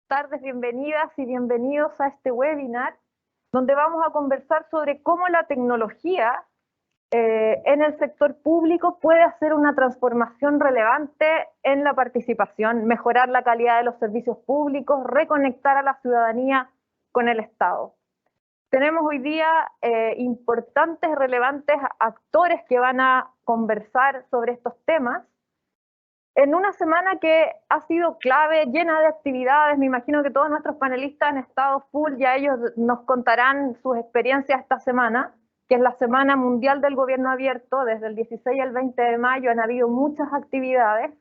tardes, bienvenidas y bienvenidos a este webinar, donde vamos a conversar sobre cómo la tecnología en el sector público puede hacer una transformación relevante en la participación, mejorar la calidad de los servicios públicos, reconectar a la ciudadanía con el Estado. Tenemos hoy día importantes, relevantes actores que van a conversar sobre estos temas. En una semana que ha sido clave, llena de actividades, me imagino que todos nuestros panelistas han estado full, ya ellos nos contarán sus experiencias esta semana, que es la Semana Mundial del Gobierno Abierto, desde el 16 al 20 de mayo han habido muchas actividades,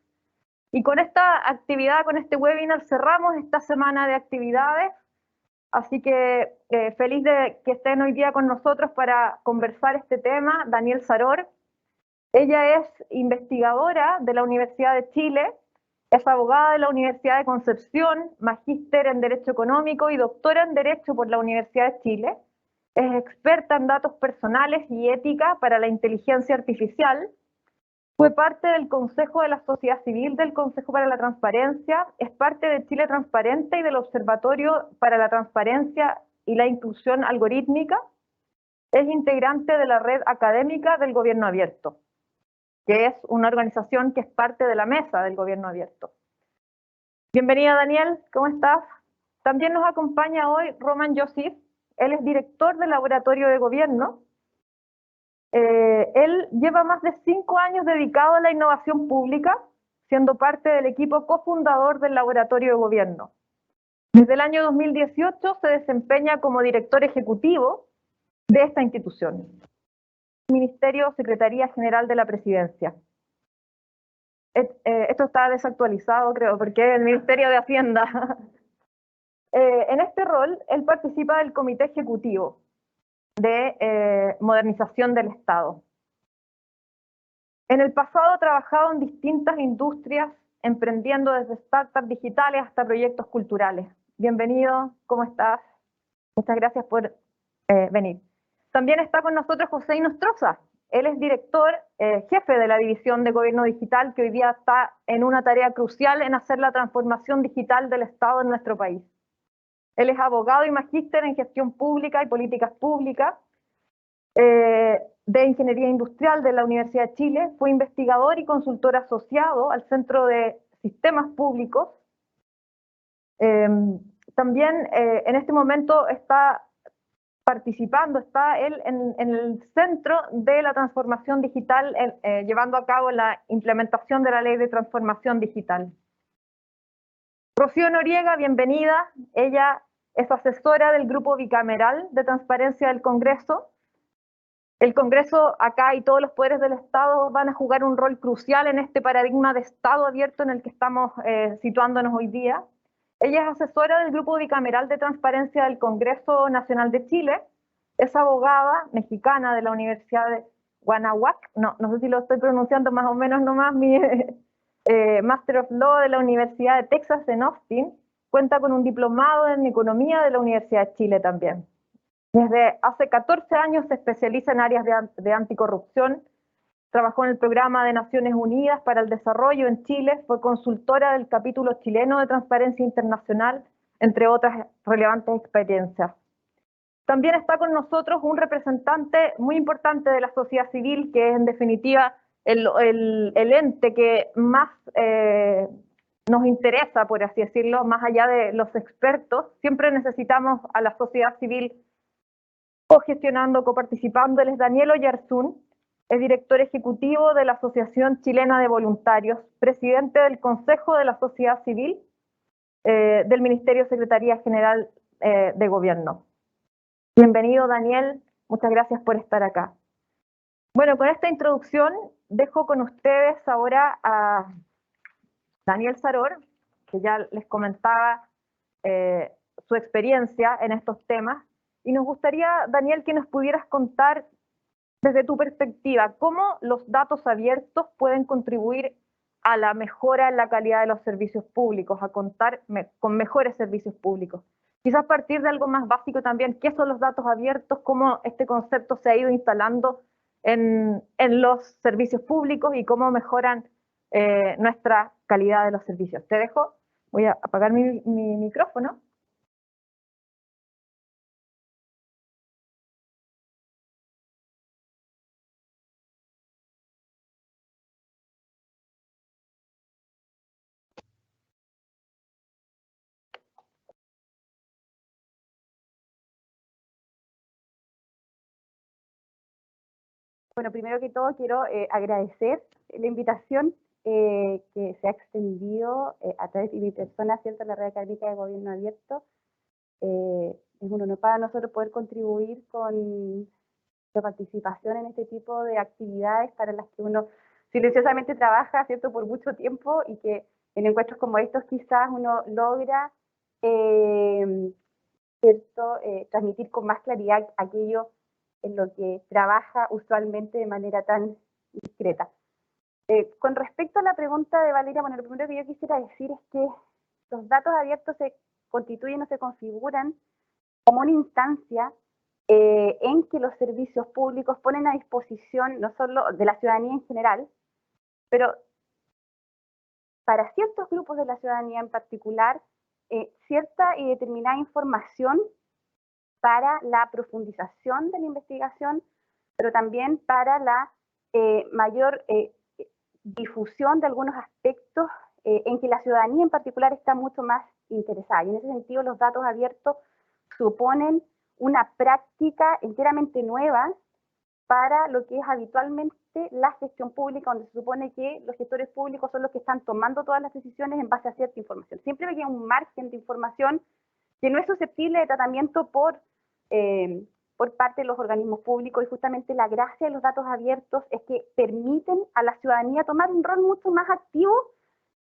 y con esta actividad, con este webinar, cerramos esta semana de actividades, así que feliz de que estén hoy día con nosotros para conversar este tema, Daniel Saror. Ella es investigadora de la Universidad de Chile, es abogada de la Universidad de Concepción, magíster en Derecho Económico y doctora en Derecho por la Universidad de Chile. Es experta en datos personales y ética para la inteligencia artificial. Fue parte del Consejo de la Sociedad Civil del Consejo para la Transparencia, es parte de Chile Transparente y del Observatorio para la Transparencia y la Inclusión Algorítmica. Es integrante de la Red Académica del Gobierno Abierto, que es una organización que es parte de la mesa del Gobierno Abierto. Bienvenida, Daniel, ¿cómo estás? También nos acompaña hoy Roman Josif, él es director del Laboratorio de Gobierno. Él lleva más de 5 años dedicado a la innovación pública, siendo parte del equipo cofundador del Laboratorio de Gobierno. Desde el año 2018 se desempeña como director ejecutivo de esta institución. Ministerio Secretaría General de la Presidencia. Esto está desactualizado, creo, porque es el Ministerio de Hacienda. En este rol, él participa del Comité Ejecutivo de Modernización del Estado. En el pasado ha trabajado en distintas industrias, emprendiendo desde startups digitales hasta proyectos culturales. Bienvenido, ¿cómo estás? Muchas gracias por venir. También está con nosotros José Inostroza. Él es director, jefe de la División de Gobierno Digital, que hoy día está en una tarea crucial en hacer la transformación digital del Estado en nuestro país. Él es abogado y magíster en gestión pública y políticas públicas de Ingeniería Industrial de la Universidad de Chile. Fue investigador y consultor asociado al Centro de Sistemas Públicos. También en este momento está participando, está él en el centro de la transformación digital, llevando a cabo la implementación de la Ley de Transformación Digital. Rocío Noriega, bienvenida. Ella es asesora del Grupo Bicameral de Transparencia del Congreso. El Congreso acá y todos los poderes del Estado van a jugar un rol crucial en este paradigma de Estado abierto en el que estamos situándonos hoy día. Ella es asesora del Grupo Bicameral de Transparencia del Congreso Nacional de Chile, es abogada mexicana de la Universidad de Guanajuato, no sé si lo estoy pronunciando más o menos nomás, mi Master of Law de la Universidad de Texas en Austin, cuenta con un diplomado en Economía de la Universidad de Chile también. Desde hace 14 años se especializa en áreas de anticorrupción. Trabajó en el Programa de Naciones Unidas para el Desarrollo en Chile, fue consultora del capítulo chileno de Transparencia Internacional, entre otras relevantes experiencias. También está con nosotros un representante muy importante de la sociedad civil, que es en definitiva el ente que más nos interesa, por así decirlo, más allá de los expertos. Siempre necesitamos a la sociedad civil cogestionando, coparticipando. Él es Daniel Oyarzún. Es director ejecutivo de la Asociación Chilena de Voluntarios, presidente del Consejo de la Sociedad Civil del Ministerio Secretaría General de Gobierno. Bienvenido, Daniel, muchas gracias por estar acá. Bueno, con esta introducción dejo con ustedes ahora a Daniel Saror, que ya les comentaba su experiencia en estos temas, y nos gustaría, Daniel, que nos pudieras contar desde tu perspectiva, ¿cómo los datos abiertos pueden contribuir a la mejora en la calidad de los servicios públicos, a contar con mejores servicios públicos? Quizás partir de algo más básico también, ¿qué son los datos abiertos? ¿Cómo este concepto se ha ido instalando en los servicios públicos y cómo mejoran nuestra calidad de los servicios? Te dejo Voy a apagar mi micrófono. Bueno, primero que todo quiero agradecer la invitación que se ha extendido a través de mi persona, ¿cierto?, la Red Académica de Gobierno Abierto. Es un honor para nosotros poder contribuir con la participación en este tipo de actividades para las que uno silenciosamente trabaja, ¿cierto?, por mucho tiempo, y que en encuentros como estos quizás uno logra, ¿cierto?, transmitir con más claridad aquello en lo que trabaja usualmente de manera tan discreta. Con respecto a la pregunta de Valeria, bueno, lo primero que yo quisiera decir es que los datos abiertos se constituyen o se configuran como una instancia en que los servicios públicos ponen a disposición no solo de la ciudadanía en general, pero para ciertos grupos de la ciudadanía en particular, cierta y determinada información para la profundización de la investigación, pero también para la mayor difusión de algunos aspectos en que la ciudadanía en particular está mucho más interesada. Y en ese sentido los datos abiertos suponen una práctica enteramente nueva para lo que es habitualmente la gestión pública, donde se supone que los gestores públicos son los que están tomando todas las decisiones en base a cierta información. Siempre que hay un margen de información que no es susceptible de tratamiento por parte de los organismos públicos, y justamente la gracia de los datos abiertos es que permiten a la ciudadanía tomar un rol mucho más activo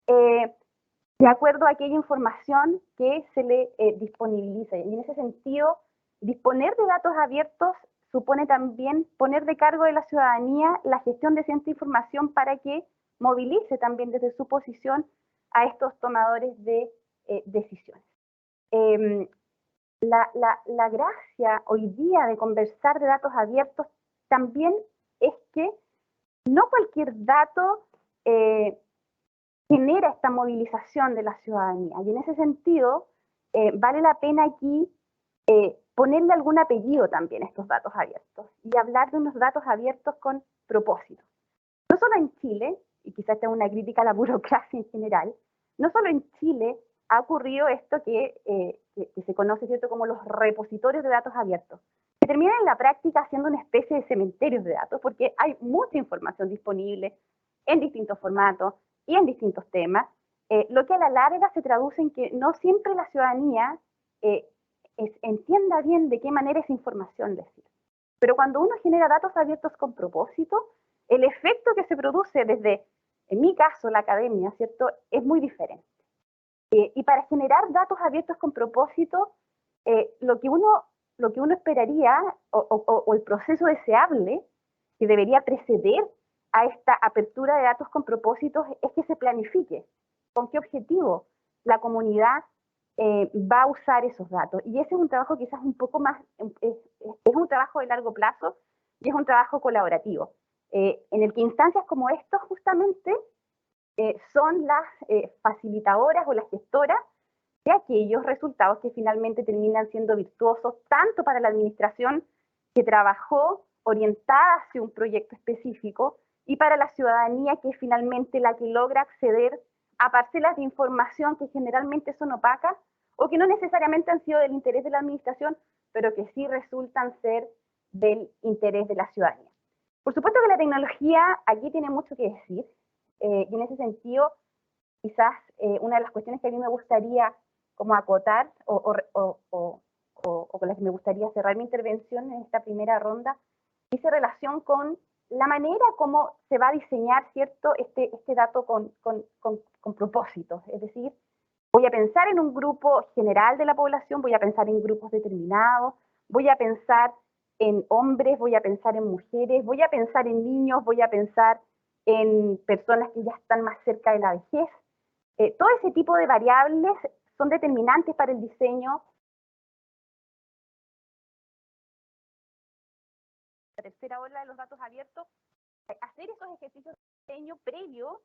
de acuerdo a aquella información que se le disponibiliza. Y en ese sentido, disponer de datos abiertos supone también poner de cargo de la ciudadanía la gestión de cierta información para que movilice también desde su posición a estos tomadores de decisiones. La gracia hoy día de conversar de datos abiertos también es que no cualquier dato genera esta movilización de la ciudadanía. Y en ese sentido, vale la pena aquí ponerle algún apellido también a estos datos abiertos y hablar de unos datos abiertos con propósito. No solo en Chile, y quizás esta es una crítica a la burocracia en general, no solo en Chile ha ocurrido esto que se conoce, ¿cierto?, como los repositorios de datos abiertos, que terminan en la práctica siendo una especie de cementerios de datos, porque hay mucha información disponible en distintos formatos y en distintos temas, lo que a la larga se traduce en que no siempre la ciudadanía entienda bien de qué manera esa información les sirve. Pero cuando uno genera datos abiertos con propósito, el efecto que se produce desde, en mi caso, la academia, ¿cierto?, es muy diferente. Y para generar datos abiertos con propósito, lo que uno esperaría, o el proceso deseable que debería preceder a esta apertura de datos con propósitos, es que se planifique con qué objetivo la comunidad va a usar esos datos. Y ese es un trabajo quizás un poco más, es un trabajo de largo plazo y es un trabajo colaborativo, en el que instancias como estos justamente son las facilitadoras o las gestoras de aquellos resultados que finalmente terminan siendo virtuosos tanto para la administración que trabajó orientada hacia un proyecto específico y para la ciudadanía que es finalmente la que logra acceder a parcelas de información que generalmente son opacas o que no necesariamente han sido del interés de la administración, pero que sí resultan ser del interés de la ciudadanía. Por supuesto que la tecnología aquí tiene mucho que decir, y en ese sentido, quizás una de las cuestiones que a mí me gustaría como acotar o con las que me gustaría cerrar mi intervención en esta primera ronda, dice relación con la manera como se va a diseñar, ¿cierto?, este dato con propósitos. Es decir, voy a pensar en un grupo general de la población, voy a pensar en grupos determinados, voy a pensar en hombres, voy a pensar en mujeres, voy a pensar en niños, voy a pensar en personas que ya están más cerca de la vejez. Todo ese tipo de variables son determinantes para el diseño. La tercera ola de los datos abiertos, hacer esos ejercicios de diseño previo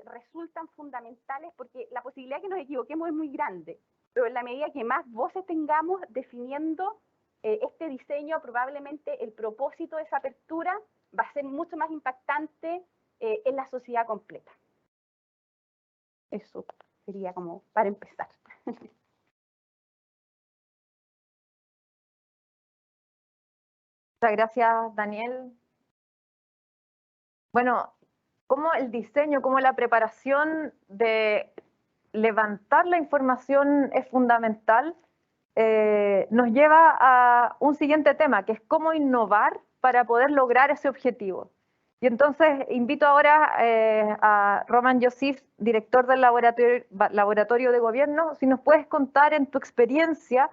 resultan fundamentales porque la posibilidad de que nos equivoquemos es muy grande, pero en la medida que más voces tengamos definiendo este diseño, probablemente el propósito de esa apertura va a ser mucho más impactante en la sociedad completa. Eso sería como para empezar. Muchas gracias, Daniel. Bueno, cómo el diseño, cómo la preparación de levantar la información es fundamental, nos lleva a un siguiente tema, que es cómo innovar para poder lograr ese objetivo. Y entonces invito ahora a Roman Yosif, director del laboratorio de Gobierno, si nos puedes contar en tu experiencia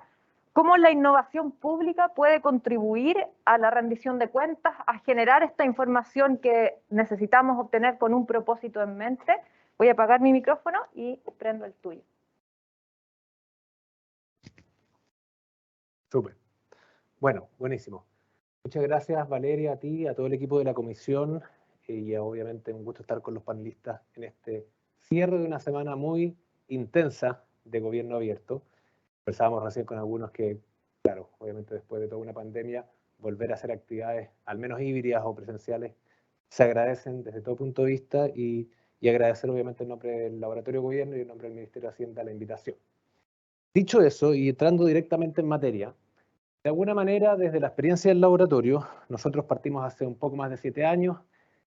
cómo la innovación pública puede contribuir a la rendición de cuentas, a generar esta información que necesitamos obtener con un propósito en mente. Voy a apagar mi micrófono y prendo el tuyo. Súper. Bueno, buenísimo. Muchas gracias, Valeria, a ti, a todo el equipo de la comisión y obviamente un gusto estar con los panelistas en este cierre de una semana muy intensa de gobierno abierto. Conversábamos recién con algunos que, claro, obviamente después de toda una pandemia, volver a hacer actividades, al menos híbridas o presenciales, se agradecen desde todo punto de vista y agradecer obviamente en nombre del Laboratorio de Gobierno y en nombre del Ministerio de Hacienda la invitación. Dicho eso, y entrando directamente en materia, de alguna manera, desde la experiencia del laboratorio, nosotros partimos hace un poco más de 7 años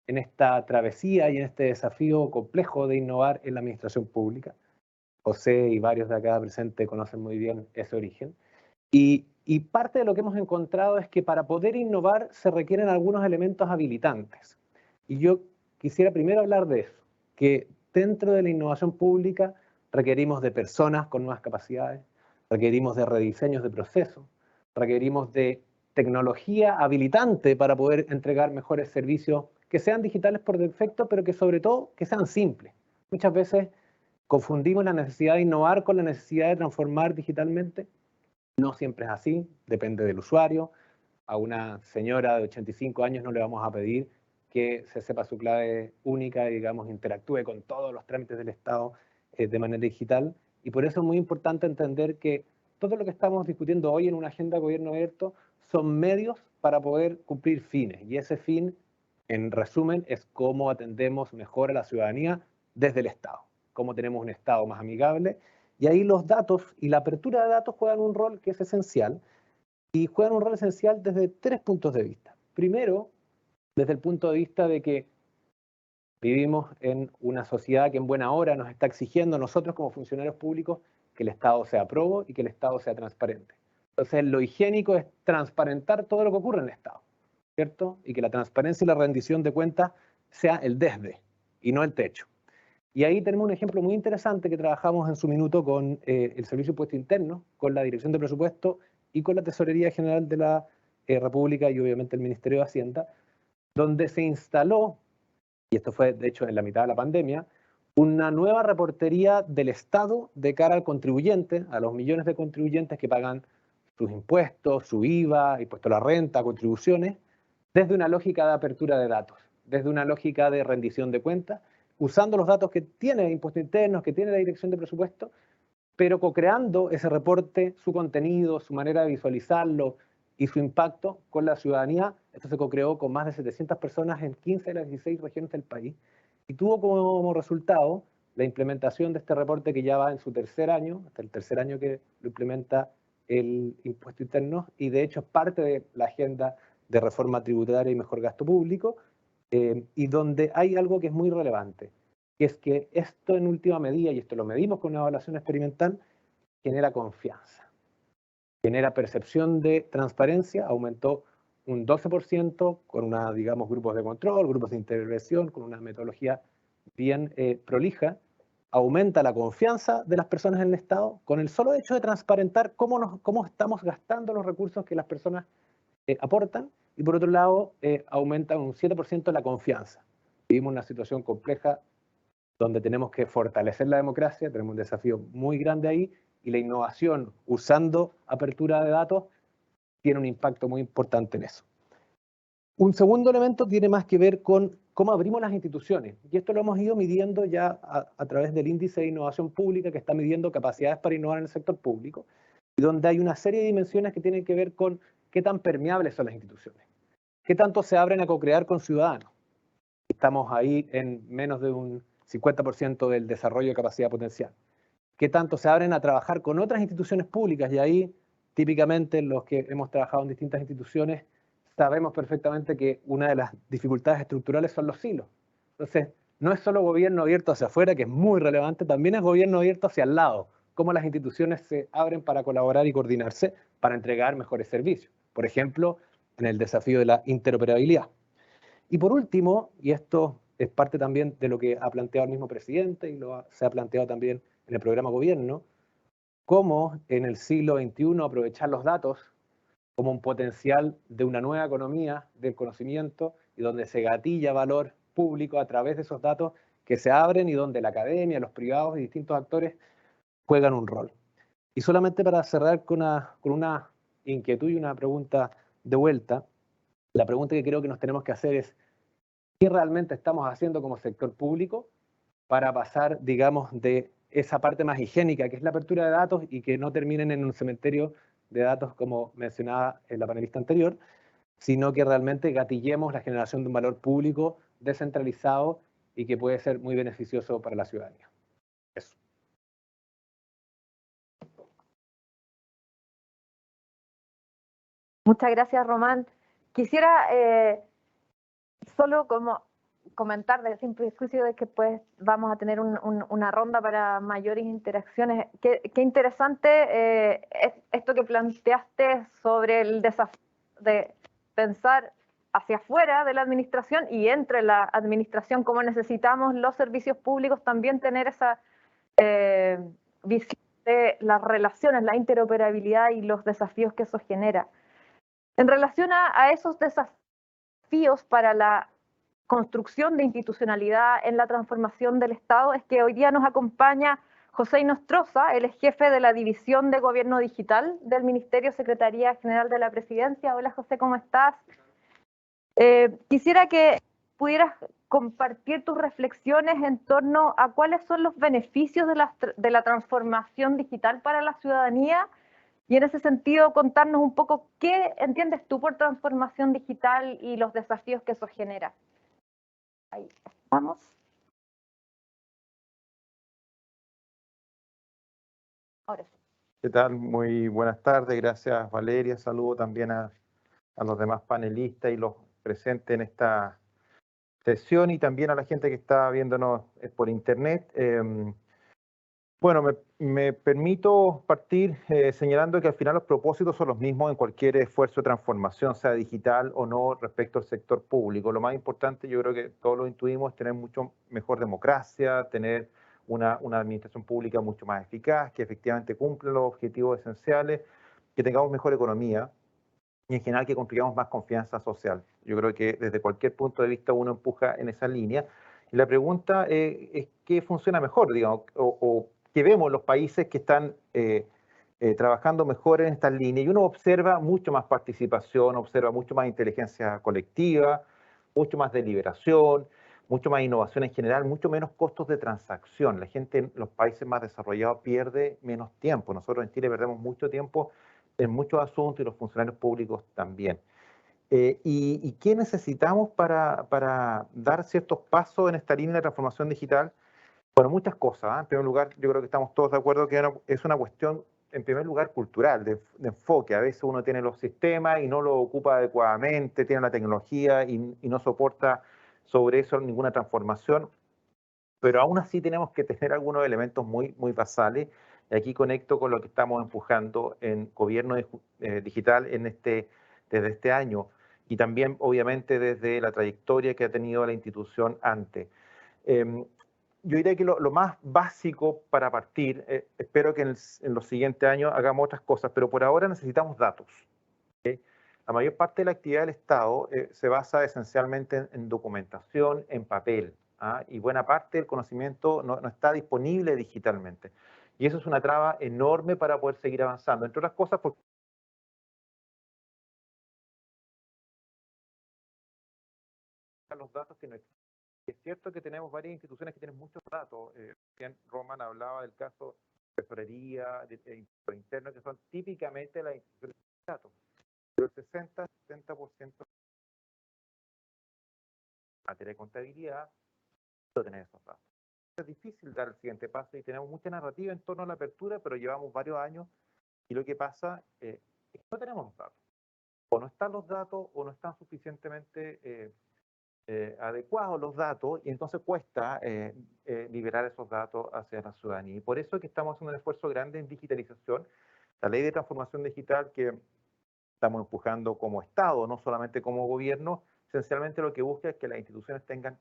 en esta travesía y en este desafío complejo de innovar en la administración pública. José y varios de acá presentes conocen muy bien ese origen. Y parte de lo que hemos encontrado es que para poder innovar se requieren algunos elementos habilitantes. Y yo quisiera primero hablar de eso, que dentro de la innovación pública requerimos de personas con nuevas capacidades, requerimos de rediseños de procesos, requerimos de tecnología habilitante para poder entregar mejores servicios que sean digitales por defecto, pero que sobre todo que sean simples. Muchas veces confundimos la necesidad de innovar con la necesidad de transformar digitalmente. No siempre es así, depende del usuario. A una señora de 85 años no le vamos a pedir que se sepa su clave única y, digamos, interactúe con todos los trámites del Estado de manera digital. Y por eso es muy importante entender que todo lo que estamos discutiendo hoy en una agenda de gobierno abierto son medios para poder cumplir fines. Y ese fin, en resumen, es cómo atendemos mejor a la ciudadanía desde el Estado. Cómo tenemos un Estado más amigable. Y ahí los datos y la apertura de datos juegan un rol que es esencial. Y juegan un rol esencial desde 3 puntos de vista. Primero, desde el punto de vista de que vivimos en una sociedad que en buena hora nos está exigiendo a nosotros como funcionarios públicos que el Estado sea probo y que el Estado sea transparente. Entonces, lo higiénico es transparentar todo lo que ocurre en el Estado, ¿cierto? Y que la transparencia y la rendición de cuentas sea el desde y no el techo. Y ahí tenemos un ejemplo muy interesante que trabajamos en su minuto con el Servicio de Impuesto Interno, con la Dirección de Presupuesto y con la Tesorería General de la República y obviamente el Ministerio de Hacienda, donde se instaló, y esto fue de hecho en la mitad de la pandemia, una nueva reportería del Estado de cara al contribuyente, a los millones de contribuyentes que pagan sus impuestos, su IVA, impuesto a la renta, contribuciones, desde una lógica de apertura de datos, desde una lógica de rendición de cuentas, usando los datos que tiene Impuestos Internos, que tiene la Dirección de Presupuesto, pero co-creando ese reporte, su contenido, su manera de visualizarlo y su impacto con la ciudadanía. Esto se co-creó con más de 700 personas en 15 de las 16 regiones del país y tuvo como resultado la implementación de este reporte que ya va en su 3er año, hasta el 3er año que lo implementa el Impuesto Interno, y de hecho es parte de la agenda de reforma tributaria y mejor gasto público, y donde hay algo que es muy relevante, que es que esto en última medida, y esto lo medimos con una evaluación experimental, genera confianza, genera percepción de transparencia, aumentó un 12% con una, digamos, grupos de control, grupos de intervención, con una metodología bien prolija, aumenta la confianza de las personas en el Estado con el solo hecho de transparentar cómo estamos gastando los recursos que las personas aportan, y por otro lado aumenta un 7% la confianza. Vivimos una situación compleja donde tenemos que fortalecer la democracia, tenemos un desafío muy grande ahí, y la innovación usando apertura de datos tiene un impacto muy importante en eso. Un segundo elemento tiene más que ver con cómo abrimos las instituciones. Y esto lo hemos ido midiendo ya a través del índice de innovación pública, que está midiendo capacidades para innovar en el sector público, y donde hay una serie de dimensiones que tienen que ver con qué tan permeables son las instituciones, qué tanto se abren a co-crear con ciudadanos. Estamos ahí en menos de un 50% del desarrollo de capacidad potencial. Qué tanto se abren a trabajar con otras instituciones públicas, y ahí típicamente los que hemos trabajado en distintas instituciones sabemos perfectamente que una de las dificultades estructurales son los silos. Entonces, no es solo gobierno abierto hacia afuera, que es muy relevante, también es gobierno abierto hacia el lado, cómo las instituciones se abren para colaborar y coordinarse para entregar mejores servicios. Por ejemplo, en el desafío de la interoperabilidad. Y por último, y esto es parte también de lo que ha planteado el mismo presidente y se ha planteado también en el programa gobierno, cómo en el siglo XXI aprovechar los datos como un potencial de una nueva economía del conocimiento y donde se gatilla valor público a través de esos datos que se abren y donde la academia, los privados y distintos actores juegan un rol. Y solamente para cerrar con una inquietud y una pregunta de vuelta, la pregunta que creo que nos tenemos que hacer es ¿qué realmente estamos haciendo como sector público para pasar, digamos, de esa parte más higiénica, que es la apertura de datos, y que no terminen en un cementerio de datos, como mencionaba en la panelista anterior, sino que realmente gatillemos la generación de un valor público descentralizado y que puede ser muy beneficioso para la ciudadanía? Eso. Muchas gracias, Román. Quisiera solo como comentar del simple juicio de que pues vamos a tener una ronda para mayores interacciones. Qué interesante es esto que planteaste sobre el desafío de pensar hacia afuera de la administración y entre la administración, cómo necesitamos los servicios públicos también tener esa visión de las relaciones, la interoperabilidad y los desafíos que eso genera. En relación a esos desafíos para la construcción de institucionalidad en la transformación del Estado, es que hoy día nos acompaña José Inostroza, él es jefe de la División de Gobierno Digital del Ministerio Secretaría General de la Presidencia. Hola José, ¿cómo estás? Quisiera que pudieras compartir tus reflexiones en torno a cuáles son los beneficios de la transformación digital para la ciudadanía, y en ese sentido contarnos un poco qué entiendes tú por transformación digital y los desafíos que eso genera. Ahí estamos. Ahora sí. ¿Qué tal? Muy buenas tardes. Gracias, Valeria. Saludo también a los demás panelistas y los presentes en esta sesión, y también a la gente que está viéndonos por internet. Bueno, me permito partir señalando que al final los propósitos son los mismos en cualquier esfuerzo de transformación, sea digital o no, respecto al sector público. Lo más importante, yo creo que todos lo intuimos, es tener mucho mejor democracia, tener una administración pública mucho más eficaz, que efectivamente cumpla los objetivos esenciales, que tengamos mejor economía y en general que construyamos más confianza social. Yo creo que desde cualquier punto de vista uno empuja en esa línea. Y la pregunta es qué funciona mejor, digamos, o que vemos los países que están trabajando mejor en estas líneas, y uno observa mucho más participación, observa mucho más inteligencia colectiva, mucho más deliberación, mucho más innovación en general, mucho menos costos de transacción. La gente en los países más desarrollados pierde menos tiempo. Nosotros en Chile perdemos mucho tiempo en muchos asuntos, y los funcionarios públicos también. ¿Y qué necesitamos para dar ciertos pasos en esta línea de transformación digital? Bueno, muchas cosas. En primer lugar, yo creo que estamos todos de acuerdo que es una cuestión, en primer lugar, cultural, de enfoque. A veces uno tiene los sistemas y no lo ocupa adecuadamente, tiene la tecnología y no soporta sobre eso ninguna transformación. Pero aún así tenemos que tener algunos elementos muy basales. Y aquí conecto con lo que estamos empujando en gobierno digital desde este año, y también obviamente desde la trayectoria que ha tenido la institución antes. Yo diría que lo más básico para partir, espero que en los siguientes años hagamos otras cosas, pero por ahora necesitamos datos. ¿Okay? La mayor parte de la actividad del Estado se basa esencialmente en documentación, en papel, y buena parte del conocimiento no está disponible digitalmente. Y eso es una traba enorme para poder seguir avanzando, entre otras cosas porque los datos que no existen. Es cierto que tenemos varias instituciones que tienen muchos datos. Roman hablaba del caso de tesorería, de impuesto interno, que son típicamente las instituciones de datos. Pero el 60-70% en materia de contabilidad no tener esos datos. Es difícil dar el siguiente paso y tenemos mucha narrativa en torno a la apertura, pero llevamos varios años y lo que pasa es que no tenemos los datos. O no están los datos o no están suficientemente adecuados los datos y entonces cuesta liberar esos datos hacia la ciudadanía. Y por eso es que estamos haciendo un esfuerzo grande en digitalización. La ley de transformación digital que estamos empujando como Estado, no solamente como gobierno, esencialmente lo que busca es que las instituciones tengan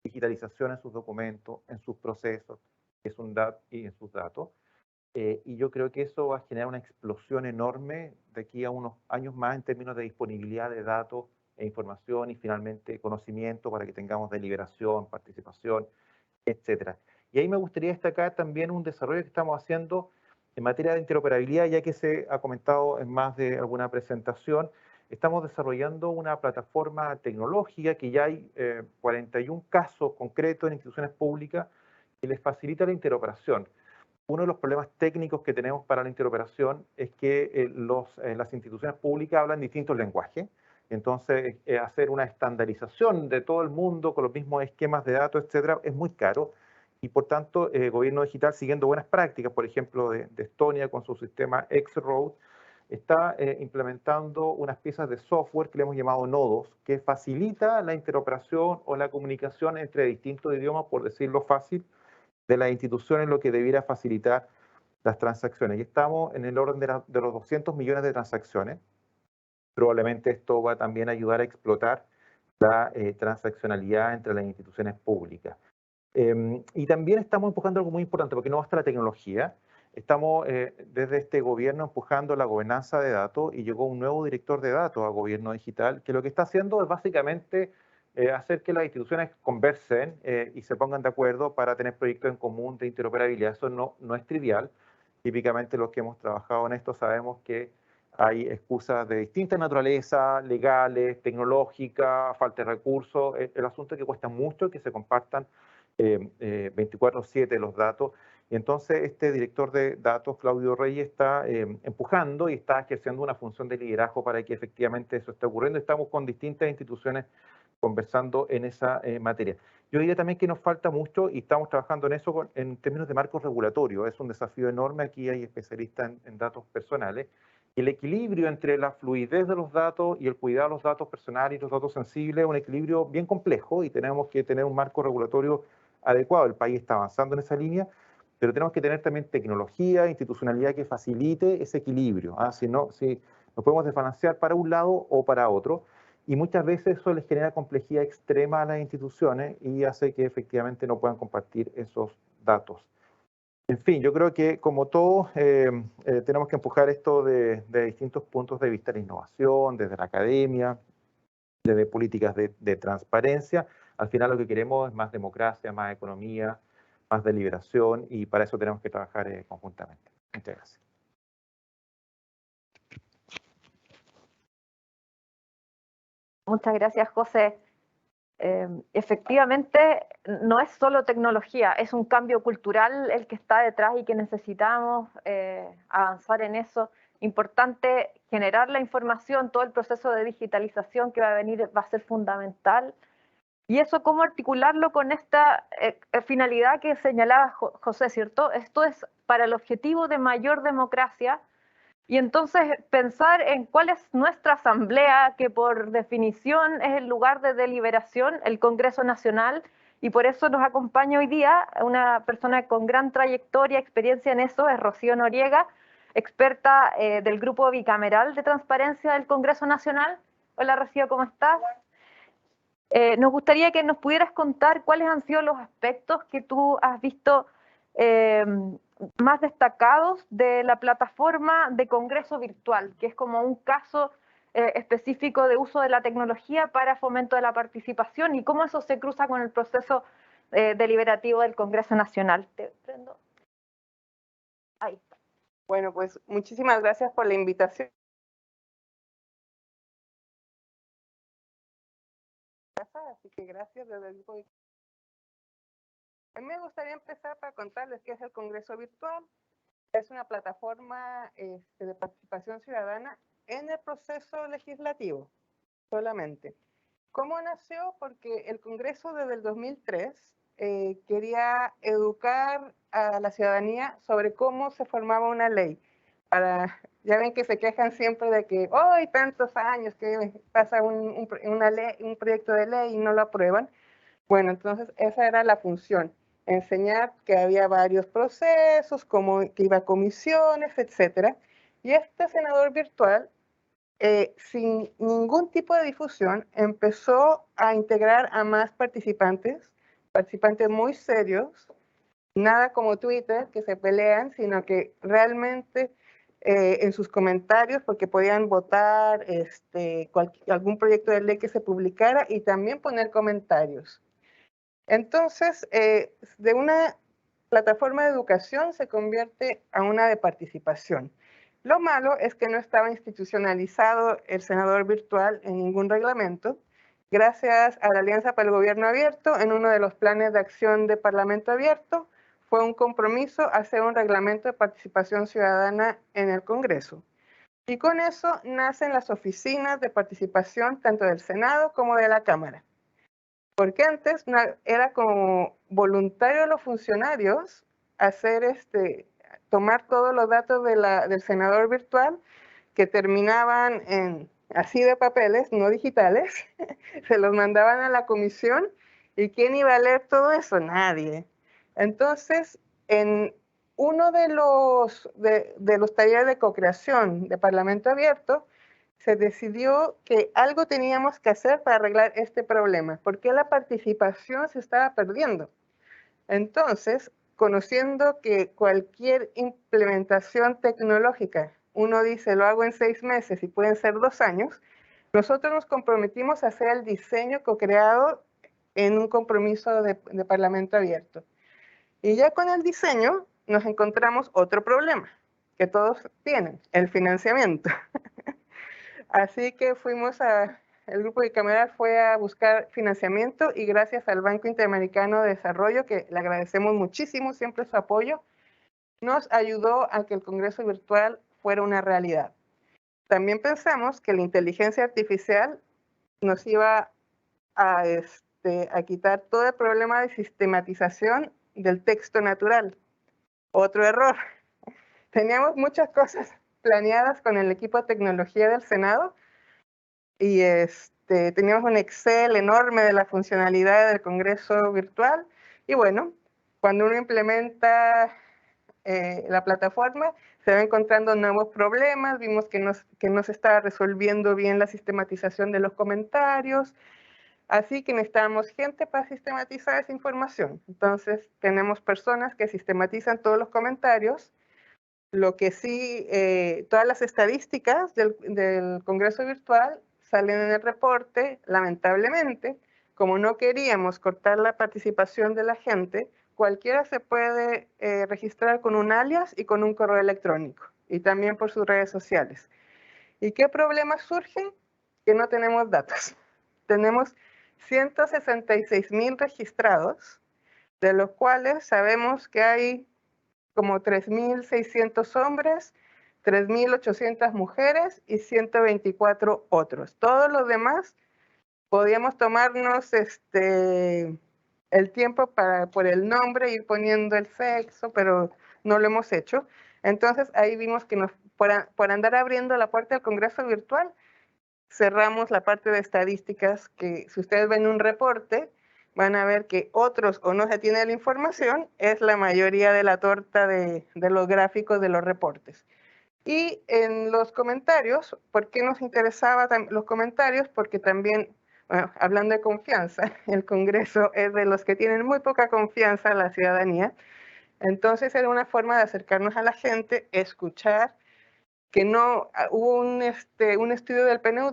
digitalización en sus documentos, en sus procesos, y en sus datos. Y yo creo que eso va a generar una explosión enorme de aquí a unos años más en términos de disponibilidad de datos e información y finalmente conocimiento para que tengamos deliberación, participación, etcétera. Y ahí me gustaría destacar también un desarrollo que estamos haciendo en materia de interoperabilidad, ya que se ha comentado en más de alguna presentación. Estamos desarrollando una plataforma tecnológica que ya hay 41 casos concretos en instituciones públicas que les facilita la interoperación. Uno de los problemas técnicos que tenemos para la interoperación es que las instituciones públicas hablan distintos lenguajes. Entonces, hacer una estandarización de todo el mundo con los mismos esquemas de datos, etcétera, es muy caro. Y por tanto, el gobierno digital, siguiendo buenas prácticas, por ejemplo, de Estonia con su sistema X-Road, está implementando unas piezas de software que le hemos llamado nodos, que facilita la interoperación o la comunicación entre distintos idiomas, por decirlo fácil, de las instituciones, lo que debiera facilitar las transacciones. Y estamos en el orden de los 200 millones de transacciones. Probablemente esto va también a ayudar a explotar la transaccionalidad entre las instituciones públicas. Y también estamos empujando algo muy importante, porque no basta la tecnología. Estamos desde este gobierno empujando la gobernanza de datos y llegó un nuevo director de datos a gobierno digital, que lo que está haciendo es básicamente hacer que las instituciones conversen y se pongan de acuerdo para tener proyectos en común de interoperabilidad. Eso no es trivial. Típicamente los que hemos trabajado en esto sabemos que hay excusas de distinta naturaleza, legales, tecnológicas, falta de recursos. El asunto es que cuesta mucho que se compartan 24/7 los datos. Y entonces este director de datos, Claudio Reyes, está empujando y está ejerciendo una función de liderazgo para que efectivamente eso esté ocurriendo. Estamos con distintas instituciones conversando en esa materia. Yo diría también que nos falta mucho y estamos trabajando en eso en términos de marcos regulatorios. Es un desafío enorme. Aquí hay especialistas en datos personales. Y el equilibrio entre la fluidez de los datos y el cuidado de los datos personales y los datos sensibles es un equilibrio bien complejo y tenemos que tener un marco regulatorio adecuado. El país está avanzando en esa línea, pero tenemos que tener también tecnología, institucionalidad que facilite ese equilibrio. Si no nos podemos desbalancear para un lado o para otro. Y muchas veces eso les genera complejidad extrema a las instituciones y hace que efectivamente no puedan compartir esos datos. En fin, yo creo que como todos tenemos que empujar esto de distintos puntos de vista, la innovación, desde la academia, desde políticas de transparencia. Al final lo que queremos es más democracia, más economía, más deliberación y para eso tenemos que trabajar conjuntamente. Muchas gracias. Muchas gracias, José. Efectivamente, no es solo tecnología, es un cambio cultural el que está detrás y que necesitamos avanzar en eso. Importante generar la información, todo el proceso de digitalización que va a venir va a ser fundamental. Y eso, cómo articularlo con esta finalidad que señalaba José, ¿cierto? Esto es para el objetivo de mayor democracia. Y entonces pensar en cuál es nuestra asamblea, que por definición es el lugar de deliberación, el Congreso Nacional, y por eso nos acompaña hoy día una persona con gran trayectoria, experiencia en eso, es Rocío Noriega, experta del Grupo Bicameral de Transparencia del Congreso Nacional. Hola Rocío, ¿cómo estás? Nos gustaría que nos pudieras contar cuáles han sido los aspectos que tú has visto más destacados de la plataforma de Congreso Virtual, que es como un caso específico de uso de la tecnología para fomento de la participación y cómo eso se cruza con el proceso deliberativo del Congreso Nacional. Te prendo. Ahí está. Bueno, pues muchísimas gracias por la invitación. casa, así que gracias desde el grupo. A mí me gustaría empezar para contarles qué es el Congreso Virtual. Es una plataforma de participación ciudadana en el proceso legislativo solamente. ¿Cómo nació? Porque el Congreso desde el 2003 quería educar a la ciudadanía sobre cómo se formaba una ley. Ya ven que se quejan siempre de que hay tantos años que pasa un proyecto de ley y no lo aprueban. Bueno, entonces esa era la función, enseñar que había varios procesos, cómo que iba a comisiones, etc. Y este senador virtual, sin ningún tipo de difusión, empezó a integrar a más participantes muy serios, nada como Twitter, que se pelean, sino que realmente en sus comentarios, porque podían votar algún proyecto de ley que se publicara y también poner comentarios. Entonces, de una plataforma de educación se convierte a una de participación. Lo malo es que no estaba institucionalizado el senador virtual en ningún reglamento. Gracias a la Alianza para el Gobierno Abierto, en uno de los planes de acción de Parlamento Abierto, fue un compromiso hacer un reglamento de participación ciudadana en el Congreso. Y con eso nacen las oficinas de participación tanto del Senado como de la Cámara. Porque antes era como voluntario a los funcionarios tomar todos los datos del senador virtual que terminaban así de papeles, no digitales, se los mandaban a la comisión y ¿quién iba a leer todo eso? Nadie. Entonces, en uno de los talleres de co-creación de Parlamento Abierto, se decidió que algo teníamos que hacer para arreglar este problema, porque la participación se estaba perdiendo. Entonces, conociendo que cualquier implementación tecnológica, uno dice, lo hago en 6 meses y pueden ser 2 años, nosotros nos comprometimos a hacer el diseño co-creado en un compromiso de Parlamento Abierto. Y ya con el diseño nos encontramos otro problema que todos tienen, el financiamiento. Así que el grupo bicameral fue a buscar financiamiento y gracias al Banco Interamericano de Desarrollo, que le agradecemos muchísimo siempre su apoyo, nos ayudó a que el Congreso Virtual fuera una realidad. También pensamos que la inteligencia artificial nos iba a quitar todo el problema de sistematización del texto natural. Otro error. Teníamos muchas cosas planeadas con el equipo de tecnología del Senado y teníamos un Excel enorme de la funcionalidad del Congreso Virtual y bueno, cuando uno implementa la plataforma se va encontrando nuevos problemas, vimos que no se estaba resolviendo bien la sistematización de los comentarios, así que necesitamos gente para sistematizar esa información. Entonces tenemos personas que sistematizan todos los comentarios. Lo que sí, todas las estadísticas del Congreso Virtual salen en el reporte, lamentablemente, como no queríamos cortar la participación de la gente, cualquiera se puede registrar con un alias y con un correo electrónico, y también por sus redes sociales. ¿Y qué problemas surgen? Que no tenemos datos. Tenemos 166,000 registrados, de los cuales sabemos que hay como 3,600 hombres, 3,800 mujeres y 124 otros. Todos los demás podíamos tomarnos el tiempo por el nombre, ir poniendo el sexo, pero no lo hemos hecho. Entonces ahí vimos que por andar abriendo la puerta del Congreso Virtual, cerramos la parte de estadísticas que si ustedes ven un reporte, van a ver que otros o no se tiene la información, es la mayoría de la torta de los gráficos de los reportes. Y en los comentarios, ¿por qué nos interesaba los comentarios? Porque también, bueno, hablando de confianza, el Congreso es de los que tienen muy poca confianza en la ciudadanía. Entonces era una forma de acercarnos a la gente, escuchar, que no hubo un estudio del PNUD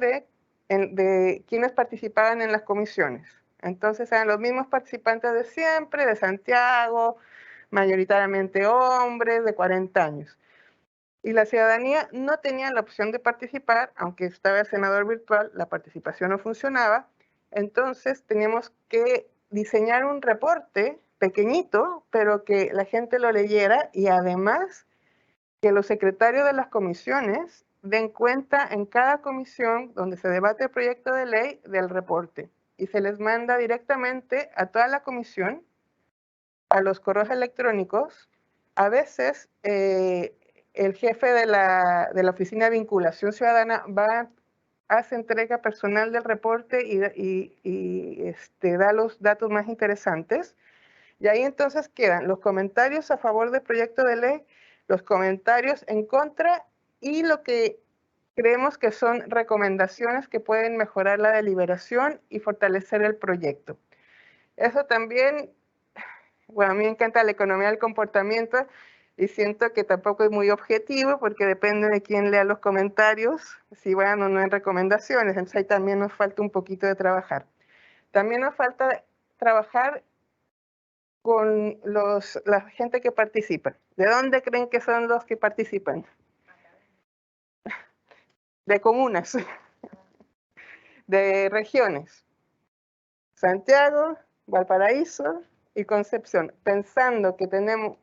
de quienes participaban en las comisiones. Entonces eran los mismos participantes de siempre, de Santiago, mayoritariamente hombres de 40 años. Y la ciudadanía no tenía la opción de participar, aunque estaba el senador virtual, la participación no funcionaba, Entonces teníamos que diseñar un reporte pequeñito, pero que la gente lo leyera y además que los secretarios de las comisiones den cuenta en cada comisión donde se debate el proyecto de ley del reporte y se les manda directamente a toda la comisión, a los correos electrónicos. A veces el jefe de la Oficina de Vinculación Ciudadana hace entrega personal del reporte y da los datos más interesantes. Y ahí entonces quedan los comentarios a favor del proyecto de ley, los comentarios en contra y lo que creemos que son recomendaciones que pueden mejorar la deliberación y fortalecer el proyecto. Eso también, bueno, a mí me encanta la economía del comportamiento y siento que tampoco es muy objetivo porque depende de quién lea los comentarios, si van o no en recomendaciones, entonces ahí también nos falta un poquito de trabajar. También nos falta trabajar con la gente que participa. ¿De dónde creen que son los que participan? De comunas, de regiones. Santiago, Valparaíso y Concepción. Pensando que tenemos,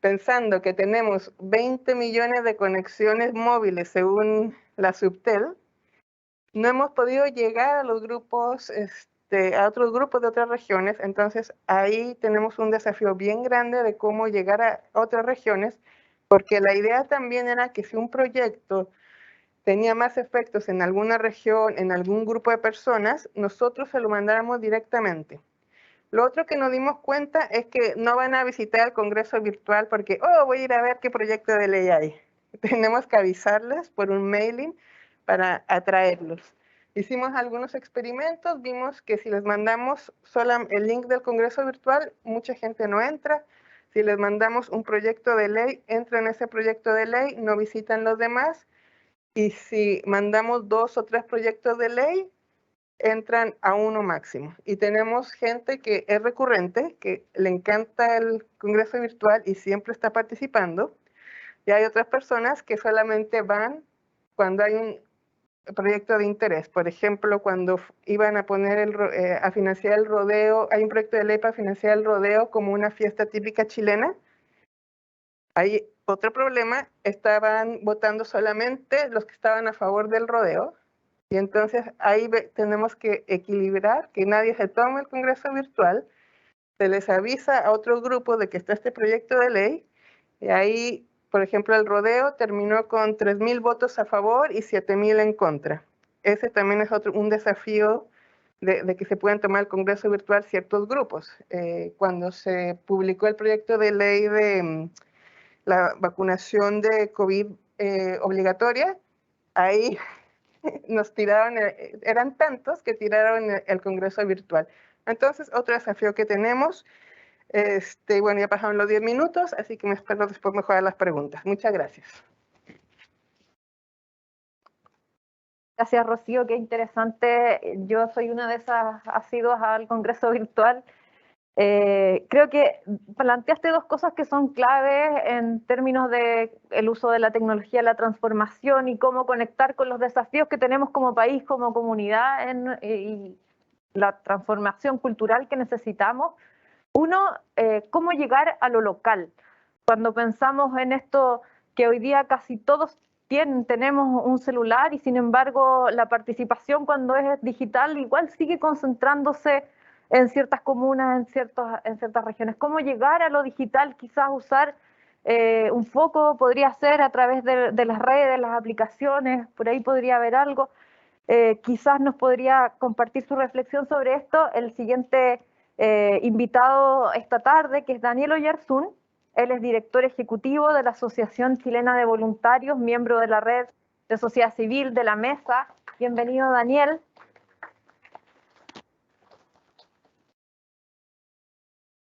pensando que tenemos 20 millones de conexiones móviles según la Subtel, no hemos podido llegar a los grupos, a otros grupos de otras regiones, entonces ahí tenemos un desafío bien grande de cómo llegar a otras regiones, porque la idea también era que si un proyecto tenía más efectos en alguna región, en algún grupo de personas, nosotros se lo mandáramos directamente. Lo otro que nos dimos cuenta es que no van a visitar el Congreso virtual porque, voy a ir a ver qué proyecto de ley hay. Tenemos que avisarles por un mailing para atraerlos. Hicimos algunos experimentos, vimos que si les mandamos solo el link del Congreso virtual, mucha gente no entra. Si les mandamos un proyecto de ley, entran en ese proyecto de ley, no visitan los demás. Y si mandamos 2 o 3 proyectos de ley, entran a 1 máximo. Y tenemos gente que es recurrente, que le encanta el Congreso virtual y siempre está participando. Y hay otras personas que solamente van cuando hay un proyecto de interés. Por ejemplo, cuando iban a poner a financiar el rodeo, hay un proyecto de ley para financiar el rodeo como una fiesta típica chilena. Hay otro problema, estaban votando solamente los que estaban a favor del rodeo, y entonces ahí tenemos que equilibrar, que nadie se tome el Congreso virtual, se les avisa a otro grupo de que está este proyecto de ley, y ahí, por ejemplo, el rodeo terminó con 3,000 votos a favor y 7,000 en contra. Ese también es un desafío de que se puedan tomar el Congreso virtual ciertos grupos. Cuando se publicó el proyecto de ley de la vacunación de COVID obligatoria, ahí nos tiraron, eran tantos que tiraron el Congreso virtual. Entonces, otro desafío que tenemos, bueno, ya pasaron los 10 minutos, así que me espero después mejorar las preguntas. Muchas gracias. Gracias, Rocío, qué interesante. Yo soy una de esas asiduas al Congreso virtual. Creo que planteaste 2 cosas que son claves en términos de el uso de la tecnología, la transformación y cómo conectar con los desafíos que tenemos como país, como comunidad y la transformación cultural que necesitamos. Uno, cómo llegar a lo local. Cuando pensamos en esto que hoy día casi todos tenemos un celular y sin embargo la participación cuando es digital igual sigue concentrándose en ciertas comunas, en ciertas regiones. ¿Cómo llegar a lo digital? Quizás usar un foco podría ser a través de las redes, las aplicaciones, por ahí podría haber algo. Quizás nos podría compartir su reflexión sobre esto el siguiente invitado esta tarde, que es Daniel Oyarzún. Él es director ejecutivo de la Asociación Chilena de Voluntarios, miembro de la red de sociedad civil de la Mesa. Bienvenido, Daniel.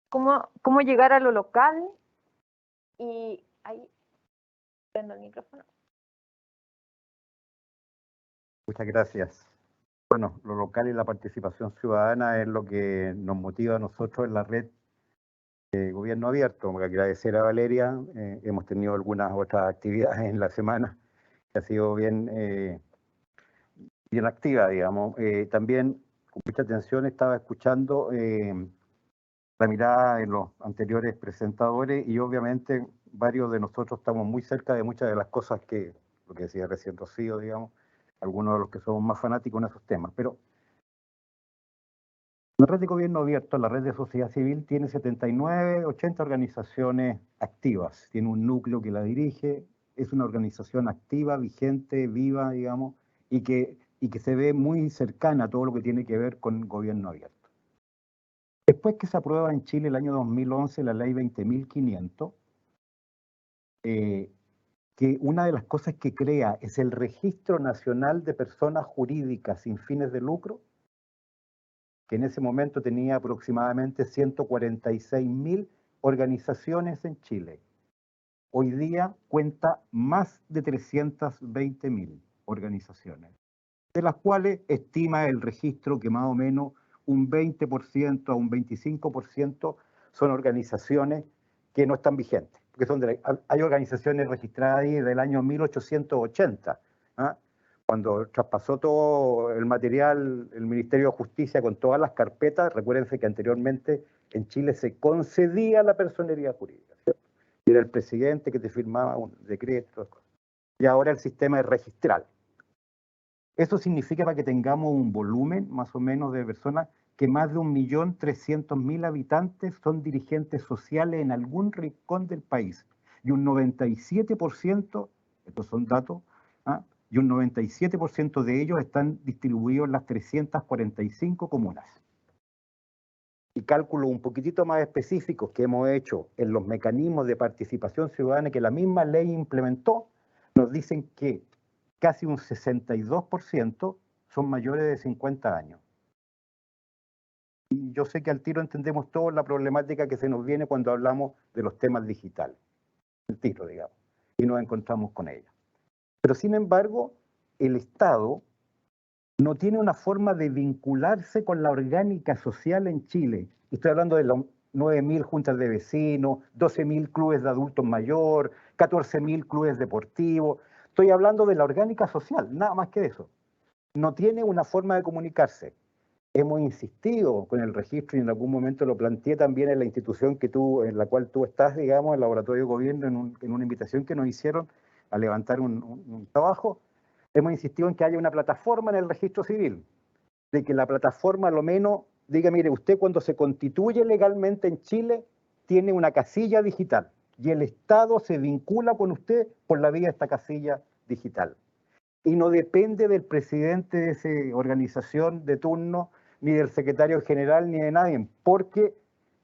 ¿Cómo llegar a lo local? Y ahí, prendo el micrófono. Muchas gracias. Bueno, lo local y la participación ciudadana es lo que nos motiva a nosotros en la red de Gobierno Abierto. Voy a agradecer a Valeria. Hemos tenido algunas otras actividades en la semana que ha sido bien bien activa, digamos. También con mucha atención estaba escuchando la mirada de los anteriores presentadores y obviamente varios de nosotros estamos muy cerca de muchas de las cosas que, lo que decía recién Rocío, digamos, algunos de los que somos más fanáticos en esos temas. Pero la red de gobierno abierto, la red de sociedad civil, tiene 79, 80 organizaciones activas. Tiene un núcleo que la dirige, es una organización activa, vigente, viva, digamos, y que se ve muy cercana a todo lo que tiene que ver con gobierno abierto. Después que se aprueba en Chile el año 2011 la ley 20.500, que una de las cosas que crea es el Registro Nacional de Personas Jurídicas sin fines de lucro, que en ese momento tenía aproximadamente 146.000 organizaciones en Chile. Hoy día cuenta más de 320.000 organizaciones, de las cuales estima el registro que más o menos un 20% a un 25% son organizaciones que no están vigentes, porque hay organizaciones registradas ahí del año 1880, ¿ah? Cuando traspasó todo el material el Ministerio de Justicia con todas las carpetas. Recuérdense que anteriormente en Chile se concedía la personería jurídica, ¿cierto? Y era el presidente que te firmaba un decreto, y ahora el sistema es registral. Eso significa para que tengamos un volumen más o menos de personas que más de 1.300.000 habitantes son dirigentes sociales en algún rincón del país. Y un 97%, estos son datos, y un 97% de ellos están distribuidos en las 345 comunas. Y cálculos un poquitito más específicos que hemos hecho en los mecanismos de participación ciudadana que la misma ley implementó, nos dicen que casi un 62% son mayores de 50 años. Y yo sé que al tiro entendemos toda la problemática que se nos viene cuando hablamos de los temas digitales, el tiro, digamos, y nos encontramos con ella. Pero sin embargo, el Estado no tiene una forma de vincularse con la orgánica social en Chile. Estoy hablando de las 9.000 juntas de vecinos, 12.000 clubes de adultos mayor, 14.000 clubes deportivos. Estoy hablando de la orgánica social, nada más que eso. No tiene una forma de comunicarse. Hemos insistido con el registro y en algún momento lo planteé también en la institución en la cual tú estás, digamos, el Laboratorio de Gobierno, en una invitación que nos hicieron a levantar un trabajo. Hemos insistido en que haya una plataforma en el registro civil, de que la plataforma a lo menos diga, mire, usted cuando se constituye legalmente en Chile tiene una casilla digital y el Estado se vincula con usted por la vía de esta casilla digital. Y no depende del presidente de esa organización de turno, ni del secretario general, ni de nadie, porque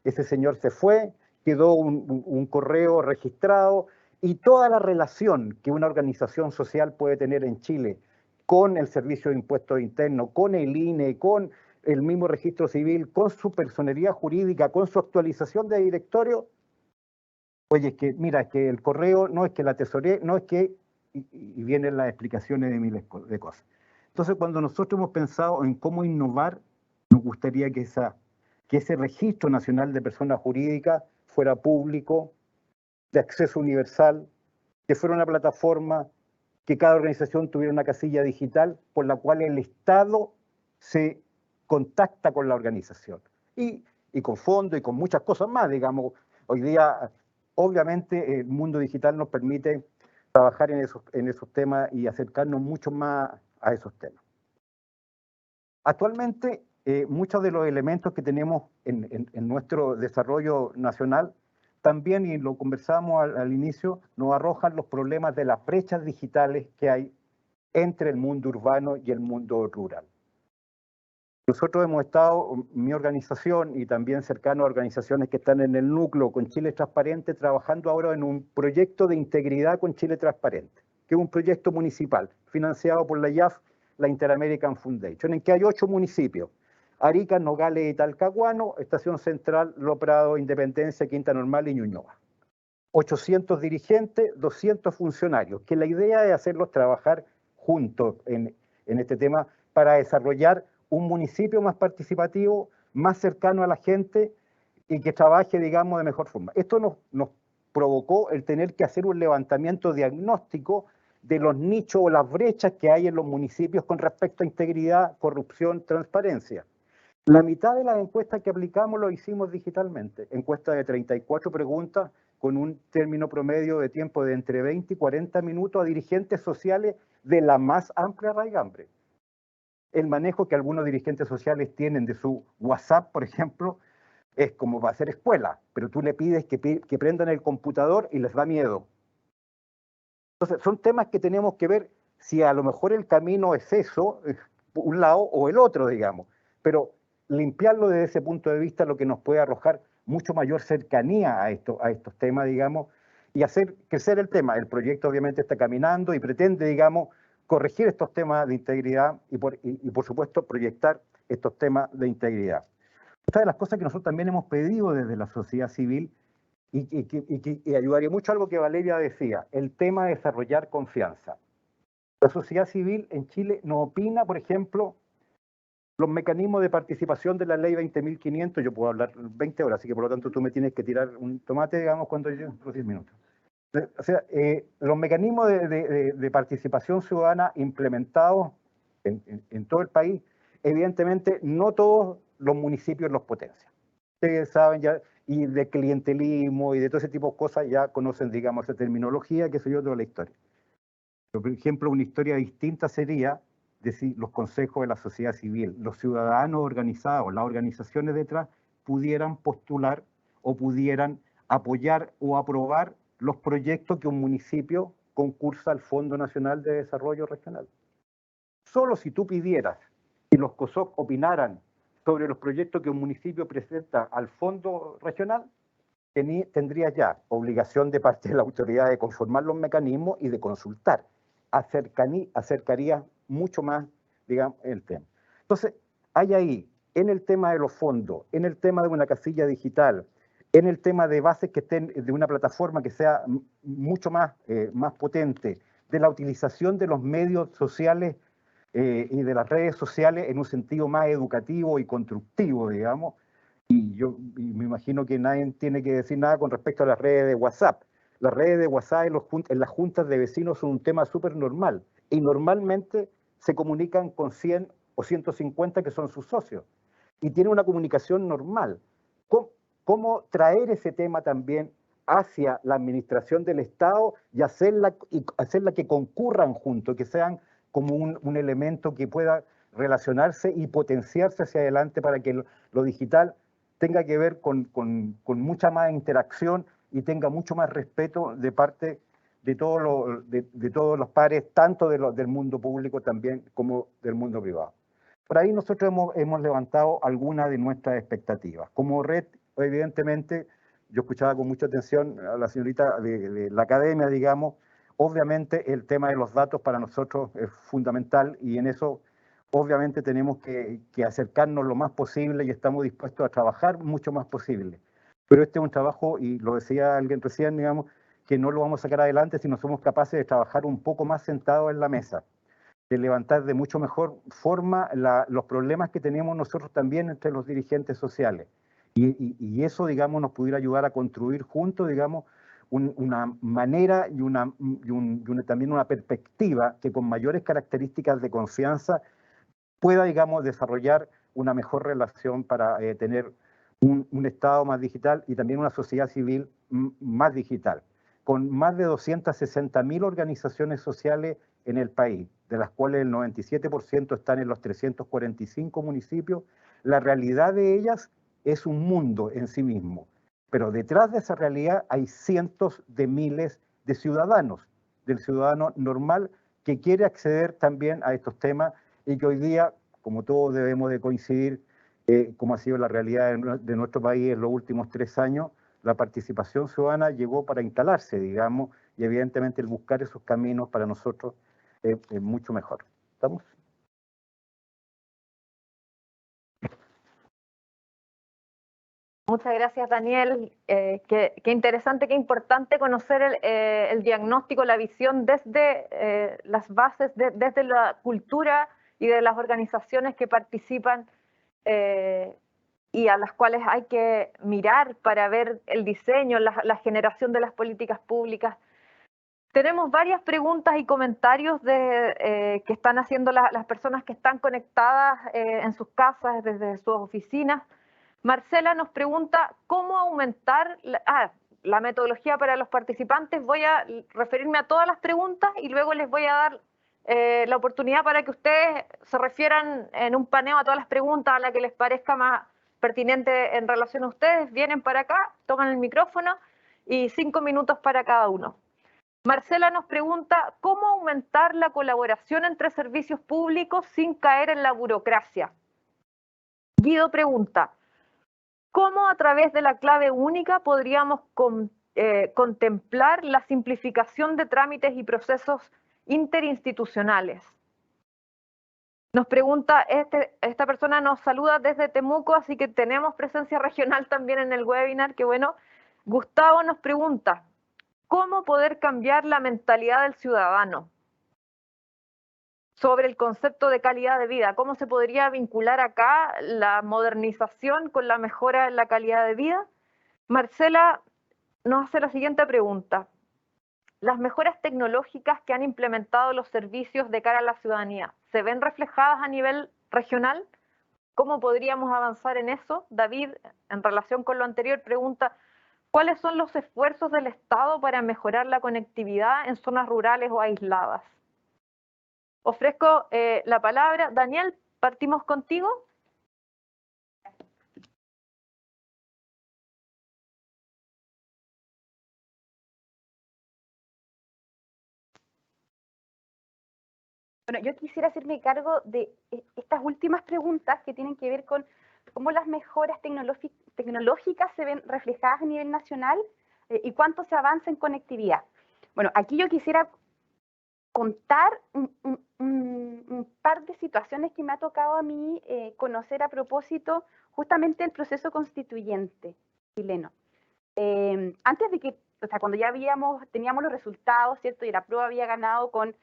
ese señor se fue, quedó un correo registrado, y toda la relación que una organización social puede tener en Chile con el Servicio de Impuestos Internos, con el INE, con el mismo registro civil, con su personería jurídica, con su actualización de directorio, oye, es que, mira, es que el correo, no es que la tesorería, no es que, y vienen las explicaciones de miles de cosas. Entonces, cuando nosotros hemos pensado en cómo innovar, nos gustaría que ese registro nacional de personas jurídicas fuera público, de acceso universal, que fuera una plataforma, que cada organización tuviera una casilla digital por la cual el Estado se contacta con la organización. Y con fondos y con muchas cosas más, digamos. Hoy día, obviamente, el mundo digital nos permite trabajar en esos temas y acercarnos mucho más a esos temas. Actualmente, muchos de los elementos que tenemos en nuestro desarrollo nacional también, y lo conversábamos al inicio, nos arrojan los problemas de las brechas digitales que hay entre el mundo urbano y el mundo rural. Nosotros hemos estado, mi organización y también cercano a organizaciones que están en el núcleo con Chile Transparente, trabajando ahora en un proyecto de integridad con Chile Transparente, que es un proyecto municipal financiado por la IAF, la Inter-American Foundation, en que hay 8 municipios: Arica, Nogales y Talcahuano, Estación Central, Lo Prado, Independencia, Quinta Normal y Ñuñoa. 800 dirigentes, 200 funcionarios, que la idea es hacerlos trabajar juntos en este tema para desarrollar un municipio más participativo, más cercano a la gente y que trabaje, digamos, de mejor forma. Esto nos provocó el tener que hacer un levantamiento diagnóstico de los nichos o las brechas que hay en los municipios con respecto a integridad, corrupción, transparencia. La mitad de las encuestas que aplicamos lo hicimos digitalmente, encuestas de 34 preguntas con un término promedio de tiempo de entre 20 y 40 minutos a dirigentes sociales de la más amplia raigambre. El manejo que algunos dirigentes sociales tienen de su WhatsApp, por ejemplo, es como va a ser escuela, pero tú le pides que prendan el computador y les da miedo. Entonces, son temas que tenemos que ver si a lo mejor el camino es eso, un lado o el otro, digamos. Pero limpiarlo desde ese punto de vista lo que nos puede arrojar mucho mayor cercanía a estos temas, digamos, y hacer crecer el tema. El proyecto obviamente está caminando y pretende, digamos, corregir estos temas de integridad y por supuesto proyectar estos temas de integridad. Otra de las cosas que nosotros también hemos pedido desde la sociedad civil y ayudaría mucho a algo que Valeria decía, el tema de desarrollar confianza. La sociedad civil en Chile no opina, por ejemplo, los mecanismos de participación de la ley 20.500, yo puedo hablar 20 horas, así que por lo tanto tú me tienes que tirar un tomate, digamos, cuando yo, los 10 minutos. O sea, los mecanismos de participación ciudadana implementados en todo el país, evidentemente no todos los municipios los potencian. Ustedes saben ya, y de clientelismo y de todo ese tipo de cosas ya conocen, digamos, esa terminología, que soy yo, toda la historia. Pero, por ejemplo, una historia distinta sería decir los consejos de la sociedad civil, los ciudadanos organizados, las organizaciones detrás, pudieran postular o pudieran apoyar o aprobar los proyectos que un municipio concursa al Fondo Nacional de Desarrollo Regional. Solo si tú pidieras y los COSOC opinaran sobre los proyectos que un municipio presenta al Fondo Regional, tendría ya obligación de parte de la autoridad de conformar los mecanismos y de consultar. Acercaría mucho más, digamos, el tema. Entonces, hay ahí, en el tema de los fondos, en el tema de una casilla digital, en el tema de bases que estén de una plataforma que sea mucho más potente, de la utilización de los medios sociales y de las redes sociales en un sentido más educativo y constructivo, digamos, y me imagino que nadie tiene que decir nada con respecto a las redes de WhatsApp. Las redes de WhatsApp en las juntas de vecinos son un tema súper normal, y normalmente se comunican con 100 o 150 que son sus socios, y tienen una comunicación normal. ¿Cómo traer ese tema también hacia la administración del Estado y hacerla que concurran juntos, que sean como un elemento que pueda relacionarse y potenciarse hacia adelante para que lo digital tenga que ver con mucha más interacción y tenga mucho más respeto de parte de todos los pares, tanto del mundo público también como del mundo privado. Por ahí nosotros hemos levantado algunas de nuestras expectativas. Como red, evidentemente, yo escuchaba con mucha atención a la señorita de la academia, digamos, obviamente el tema de los datos para nosotros es fundamental y en eso obviamente tenemos que acercarnos lo más posible y estamos dispuestos a trabajar mucho más posible. Pero este es un trabajo, y lo decía alguien recién, digamos, que no lo vamos a sacar adelante si no somos capaces de trabajar un poco más sentados en la mesa, de levantar de mucho mejor forma los problemas que tenemos nosotros también entre los dirigentes sociales. Y eso, digamos, nos pudiera ayudar a construir juntos, digamos, una manera y también una perspectiva que con mayores características de confianza pueda, digamos, desarrollar una mejor relación para tener un Estado más digital y también una sociedad civil más digital, con más de 260.000 organizaciones sociales en el país, de las cuales el 97% están en los 345 municipios. La realidad de ellas es un mundo en sí mismo, pero detrás de esa realidad hay cientos de miles de ciudadanos, del ciudadano normal que quiere acceder también a estos temas y que hoy día, como todos debemos de coincidir, como ha sido la realidad de nuestro país en los últimos 3 años, la participación ciudadana llegó para instalarse, digamos, y evidentemente el buscar esos caminos para nosotros es mucho mejor. ¿Estamos? Muchas gracias, Daniel. Qué interesante, qué importante conocer el diagnóstico, la visión desde las bases, desde la cultura y de las organizaciones que participan y a las cuales hay que mirar para ver el diseño, la generación de las políticas públicas. Tenemos varias preguntas y comentarios que están haciendo las personas que están conectadas en sus casas, desde sus oficinas. Marcela nos pregunta cómo aumentar la metodología para los participantes. Voy a referirme a todas las preguntas y luego les voy a dar la oportunidad para que ustedes se refieran en un paneo a todas las preguntas a la que les parezca más pertinente en relación a ustedes. Vienen para acá, toman el micrófono y 5 minutos para cada uno. Marcela nos pregunta cómo aumentar la colaboración entre servicios públicos sin caer en la burocracia. Guido pregunta, ¿cómo a través de la clave única podríamos contemplar la simplificación de trámites y procesos interinstitucionales? Nos pregunta, esta persona nos saluda desde Temuco, así que tenemos presencia regional también en el webinar, que bueno. Gustavo nos pregunta, ¿cómo poder cambiar la mentalidad del ciudadano sobre el concepto de calidad de vida? ¿Cómo se podría vincular acá la modernización con la mejora en la calidad de vida? Marcela nos hace la siguiente pregunta. ¿Las mejoras tecnológicas que han implementado los servicios de cara a la ciudadanía se ven reflejadas a nivel regional? ¿Cómo podríamos avanzar en eso? David, en relación con lo anterior, pregunta, ¿cuáles son los esfuerzos del Estado para mejorar la conectividad en zonas rurales o aisladas? Ofrezco la palabra. Daniel, partimos contigo. Bueno, yo quisiera hacerme cargo de estas últimas preguntas que tienen que ver con cómo las mejoras tecnológicas se ven reflejadas a nivel nacional y cuánto se avanza en conectividad. Bueno, aquí yo quisiera contar un par de situaciones que me ha tocado a mí conocer a propósito justamente del proceso constituyente chileno. Antes de que, o sea, cuando ya teníamos los resultados, ¿cierto? Y la prueba había ganado con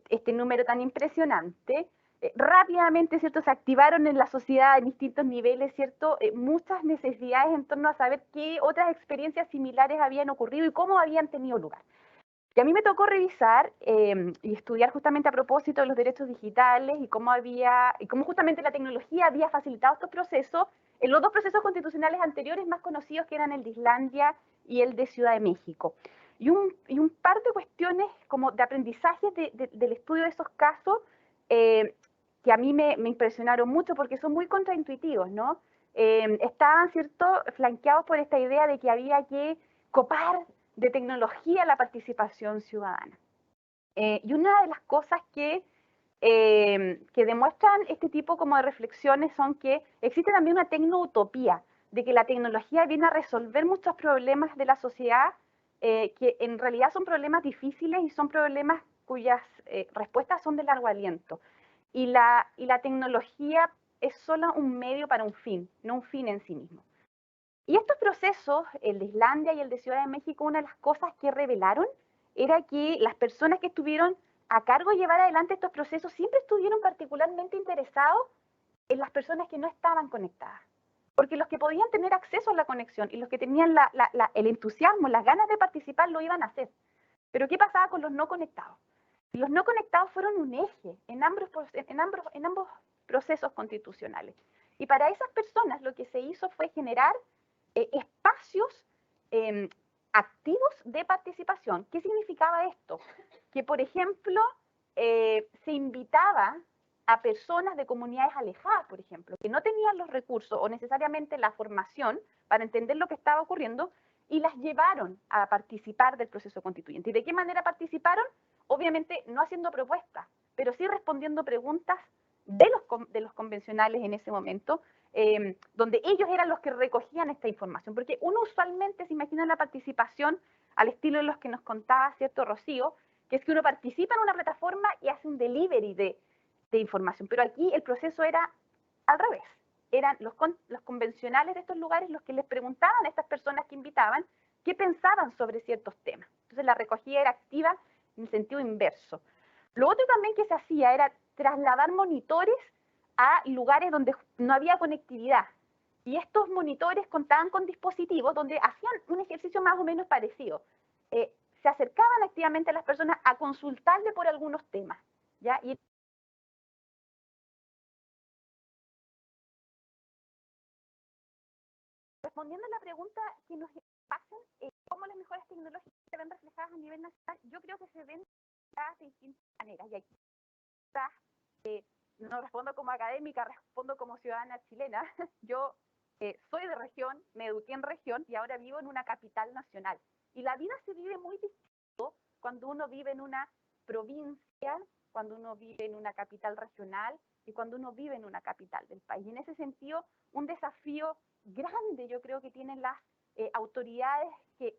este número tan impresionante, rápidamente, ¿cierto? Se activaron en la sociedad en distintos niveles, ¿cierto? Muchas necesidades en torno a saber qué otras experiencias similares habían ocurrido y cómo habían tenido lugar. Y a mí me tocó revisar y estudiar justamente a propósito de los derechos digitales y cómo justamente la tecnología había facilitado estos procesos en los dos procesos constitucionales anteriores más conocidos, que eran el de Islandia y el de Ciudad de México. Y un par de cuestiones como de aprendizaje del estudio de esos casos que a mí me impresionaron mucho porque son muy contraintuitivos, ¿no? Estaban, ¿cierto?, flanqueados por esta idea de que había que copar de tecnología la participación ciudadana. Y una de las cosas que demuestran este tipo como de reflexiones son que existe también una tecnoutopía, de que la tecnología viene a resolver muchos problemas de la sociedad, que en realidad son problemas difíciles y son problemas cuyas respuestas son de largo aliento. Y la tecnología es solo un medio para un fin, no un fin en sí mismo. Y estos procesos, el de Islandia y el de Ciudad de México, una de las cosas que revelaron era que las personas que estuvieron a cargo de llevar adelante estos procesos siempre estuvieron particularmente interesados en las personas que no estaban conectadas. Porque los que podían tener acceso a la conexión y los que tenían el entusiasmo, las ganas de participar, lo iban a hacer. Pero ¿qué pasaba con los no conectados? Los no conectados fueron un eje en ambos procesos constitucionales. Y para esas personas lo que se hizo fue generar espacios activos de participación. ¿Qué significaba esto? Que, por ejemplo, se invitaba a personas de comunidades alejadas, por ejemplo, que no tenían los recursos o necesariamente la formación para entender lo que estaba ocurriendo, y las llevaron a participar del proceso constituyente. ¿Y de qué manera participaron? Obviamente no haciendo propuestas, pero sí respondiendo preguntas de los convencionales en ese momento, donde ellos eran los que recogían esta información, porque uno usualmente se imagina la participación al estilo de los que nos contaba, ¿cierto, Rocío? Que es que uno participa en una plataforma y hace un delivery de información, pero aquí el proceso era al revés. Eran los convencionales de estos lugares los que les preguntaban a estas personas que invitaban qué pensaban sobre ciertos temas. Entonces la recogida era activa en sentido inverso. Lo otro también que se hacía era trasladar monitores a lugares donde no había conectividad. Y estos monitores contaban con dispositivos donde hacían un ejercicio más o menos parecido. se acercaban activamente a las personas a consultarle por algunos temas, ¿ya? Y respondiendo a la pregunta que nos hacen, ¿cómo las mejores tecnológicas se ven reflejadas a nivel nacional? Yo creo que se ven reflejadas de distintas maneras. Y aquí no respondo como académica, respondo como ciudadana chilena. Yo soy de región, me eduqué en región y ahora vivo en una capital nacional. Y la vida se vive muy distinto cuando uno vive en una provincia, cuando uno vive en una capital regional y cuando uno vive en una capital del país. Y en ese sentido, un desafío grande yo creo que tienen las autoridades que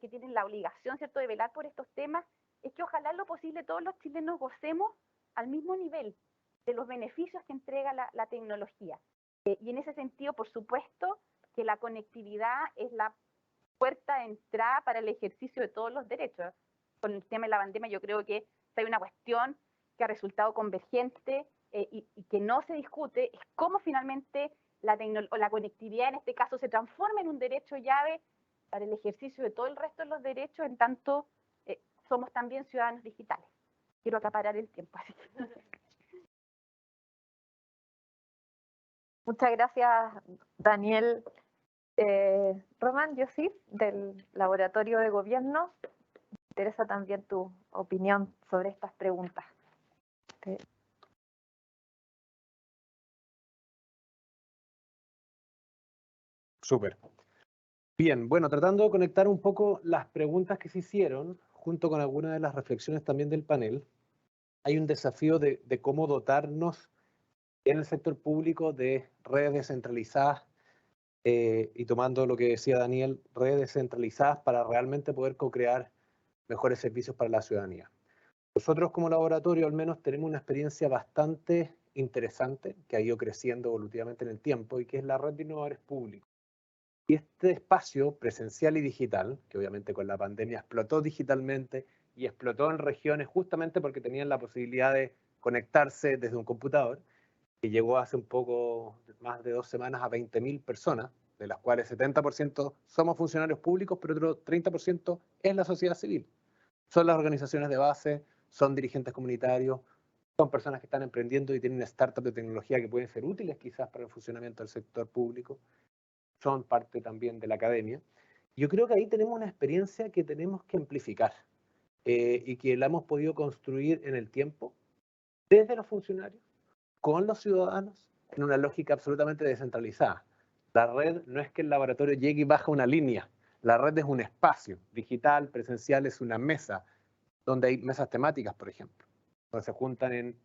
tienen la obligación, ¿cierto?, de velar por estos temas, es que ojalá en lo posible todos los chilenos gocemos al mismo nivel de los beneficios que entrega la tecnología. Y en ese sentido, por supuesto, que la conectividad es la puerta de entrada para el ejercicio de todos los derechos. Con el tema de la pandemia yo creo que hay una cuestión que ha resultado convergente y que no se discute, es cómo finalmente la conectividad en este caso se transforma en un derecho llave para el ejercicio de todo el resto de los derechos, en tanto somos también ciudadanos digitales. Quiero acaparar el tiempo, así que... Muchas gracias, Daniel. Román Yosif, del Laboratorio de Gobierno, me interesa también tu opinión sobre estas preguntas. Súper. Bien, bueno, tratando de conectar un poco las preguntas que se hicieron, junto con algunas de las reflexiones también del panel, hay un desafío de cómo dotarnos en el sector público de redes descentralizadas y tomando lo que decía Daniel, redes descentralizadas para realmente poder co-crear mejores servicios para la ciudadanía. Nosotros como laboratorio al menos tenemos una experiencia bastante interesante que ha ido creciendo evolutivamente en el tiempo y que es la red de innovadores públicos. Y este espacio presencial y digital, que obviamente con la pandemia explotó digitalmente y explotó en regiones justamente porque tenían la posibilidad de conectarse desde un computador, que llegó hace un poco más de 2 semanas a 20.000 personas, de las cuales 70% somos funcionarios públicos, pero otro 30% es la sociedad civil. Son las organizaciones de base, son dirigentes comunitarios, son personas que están emprendiendo y tienen startups de tecnología que pueden ser útiles quizás para el funcionamiento del sector público, son parte también de la academia. Yo creo que ahí tenemos una experiencia que tenemos que amplificar y que la hemos podido construir en el tiempo, desde los funcionarios, con los ciudadanos, en una lógica absolutamente descentralizada. La red no es que el laboratorio llegue y baja una línea, la red es un espacio digital, presencial, es una mesa, donde hay mesas temáticas, por ejemplo, donde se juntan en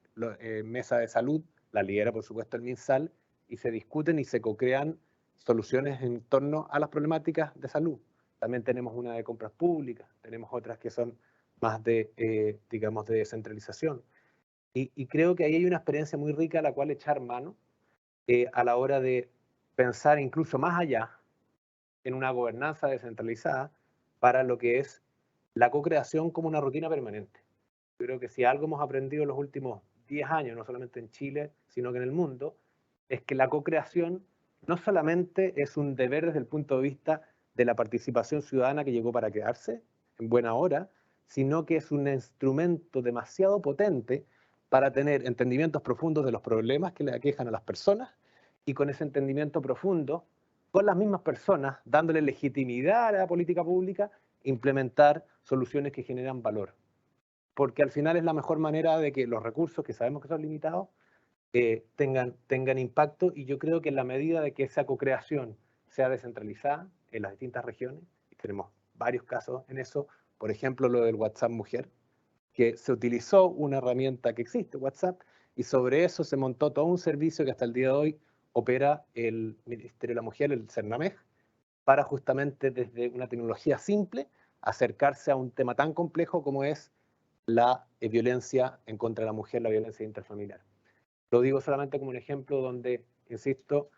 mesa de salud, la lidera por supuesto el MinSal, y se discuten y se co-crean soluciones en torno a las problemáticas de salud. También tenemos una de compras públicas, tenemos otras que son más de, digamos, de descentralización. Y creo que ahí hay una experiencia muy rica a la cual echar mano a la hora de pensar incluso más allá en una gobernanza descentralizada para lo que es la co-creación como una rutina permanente. Yo creo que si algo hemos aprendido en los últimos 10 años, no solamente en Chile, sino que en el mundo, es que la co-creación no solamente es un deber desde el punto de vista de la participación ciudadana que llegó para quedarse en buena hora, sino que es un instrumento demasiado potente para tener entendimientos profundos de los problemas que le aquejan a las personas y con ese entendimiento profundo, con las mismas personas, dándole legitimidad a la política pública, implementar soluciones que generan valor. Porque al final es la mejor manera de que los recursos, que sabemos que son limitados, tengan impacto, y yo creo que en la medida de que esa co-creación sea descentralizada en las distintas regiones, y tenemos varios casos en eso, por ejemplo lo del WhatsApp Mujer, que se utilizó una herramienta que existe, WhatsApp, y sobre eso se montó todo un servicio que hasta el día de hoy opera el Ministerio de la Mujer, el CERNAMEJ, para justamente desde una tecnología simple acercarse a un tema tan complejo como es la violencia en contra de la mujer, la violencia interfamiliar. Lo digo solamente como un ejemplo donde, insisto,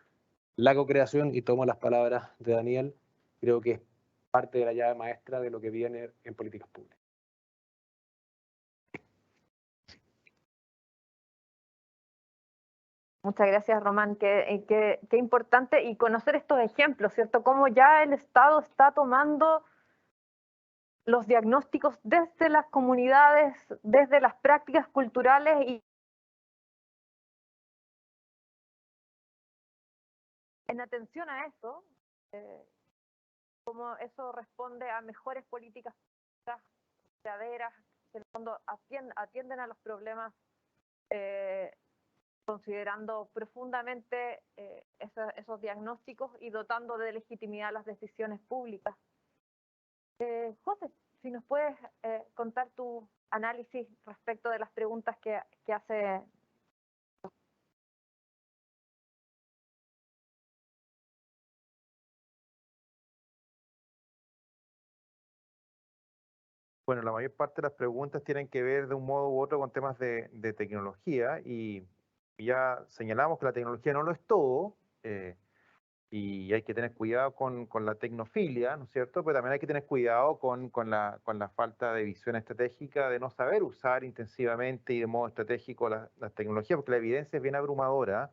la co-creación, y tomo las palabras de Daniel, creo que es parte de la llave maestra de lo que viene en políticas públicas. Muchas gracias, Román. Qué importante y conocer estos ejemplos, ¿cierto? Cómo ya el Estado está tomando los diagnósticos desde las comunidades, desde las prácticas culturales y en atención a eso, cómo eso responde a mejores políticas verdaderas, que en el fondo atienden a los problemas considerando profundamente esos diagnósticos y dotando de legitimidad las decisiones públicas. José, si nos puedes contar tu análisis respecto de las preguntas que hace. Bueno, la mayor parte de las preguntas tienen que ver de un modo u otro con temas de tecnología y ya señalamos que la tecnología no lo es todo y hay que tener cuidado con la tecnofilia, ¿no es cierto? Pero también hay que tener cuidado con la falta de visión estratégica, de no saber usar intensivamente y de modo estratégico las tecnologías, porque la evidencia es bien abrumadora.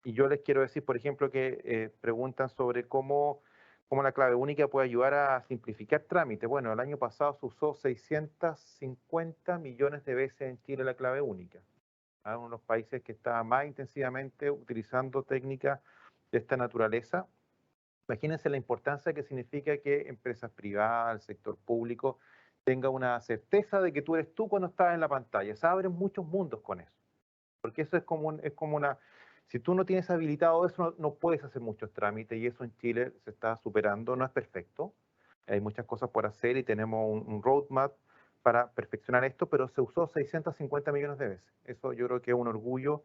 Y yo les quiero decir, por ejemplo, que preguntan sobre cómo la clave única puede ayudar a simplificar trámites. Bueno, el año pasado se usó 650 millones de veces en Chile la clave única. Uno de los países que está más intensivamente utilizando técnicas de esta naturaleza. Imagínense la importancia que significa que empresas privadas, el sector público, tenga una certeza de que tú eres tú cuando estás en la pantalla. Se abren muchos mundos con eso. Porque eso es como una... Si tú no tienes habilitado eso, no puedes hacer muchos trámites y eso en Chile se está superando. No es perfecto. Hay muchas cosas por hacer y tenemos un roadmap para perfeccionar esto, pero se usó 650 millones de veces. Eso yo creo que es un orgullo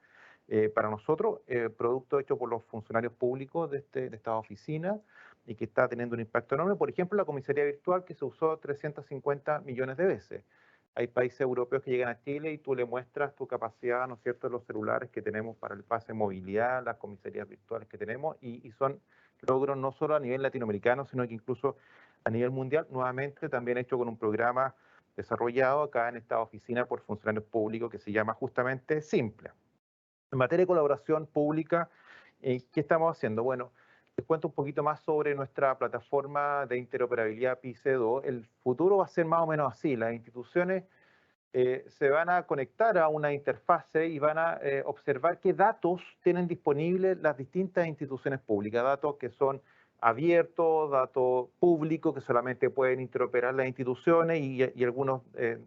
para nosotros, producto hecho por los funcionarios públicos de esta oficina y que está teniendo un impacto enorme. Por ejemplo, la comisaría virtual que se usó 350 millones de veces. Hay países europeos que llegan a Chile y tú le muestras tu capacidad, ¿no es cierto?, los celulares que tenemos para el pase de movilidad, las comisarías virtuales que tenemos, y son logros no solo a nivel latinoamericano, sino que incluso a nivel mundial, nuevamente también hecho con un programa desarrollado acá en esta oficina por funcionarios públicos que se llama justamente Simple. En materia de colaboración pública, ¿qué estamos haciendo? Bueno, les cuento un poquito más sobre nuestra plataforma de interoperabilidad PICE2. El futuro va a ser más o menos así. Las instituciones se van a conectar a una interfase y van a observar qué datos tienen disponibles las distintas instituciones públicas, datos que son abiertos, datos públicos que solamente pueden interoperar las instituciones y algunos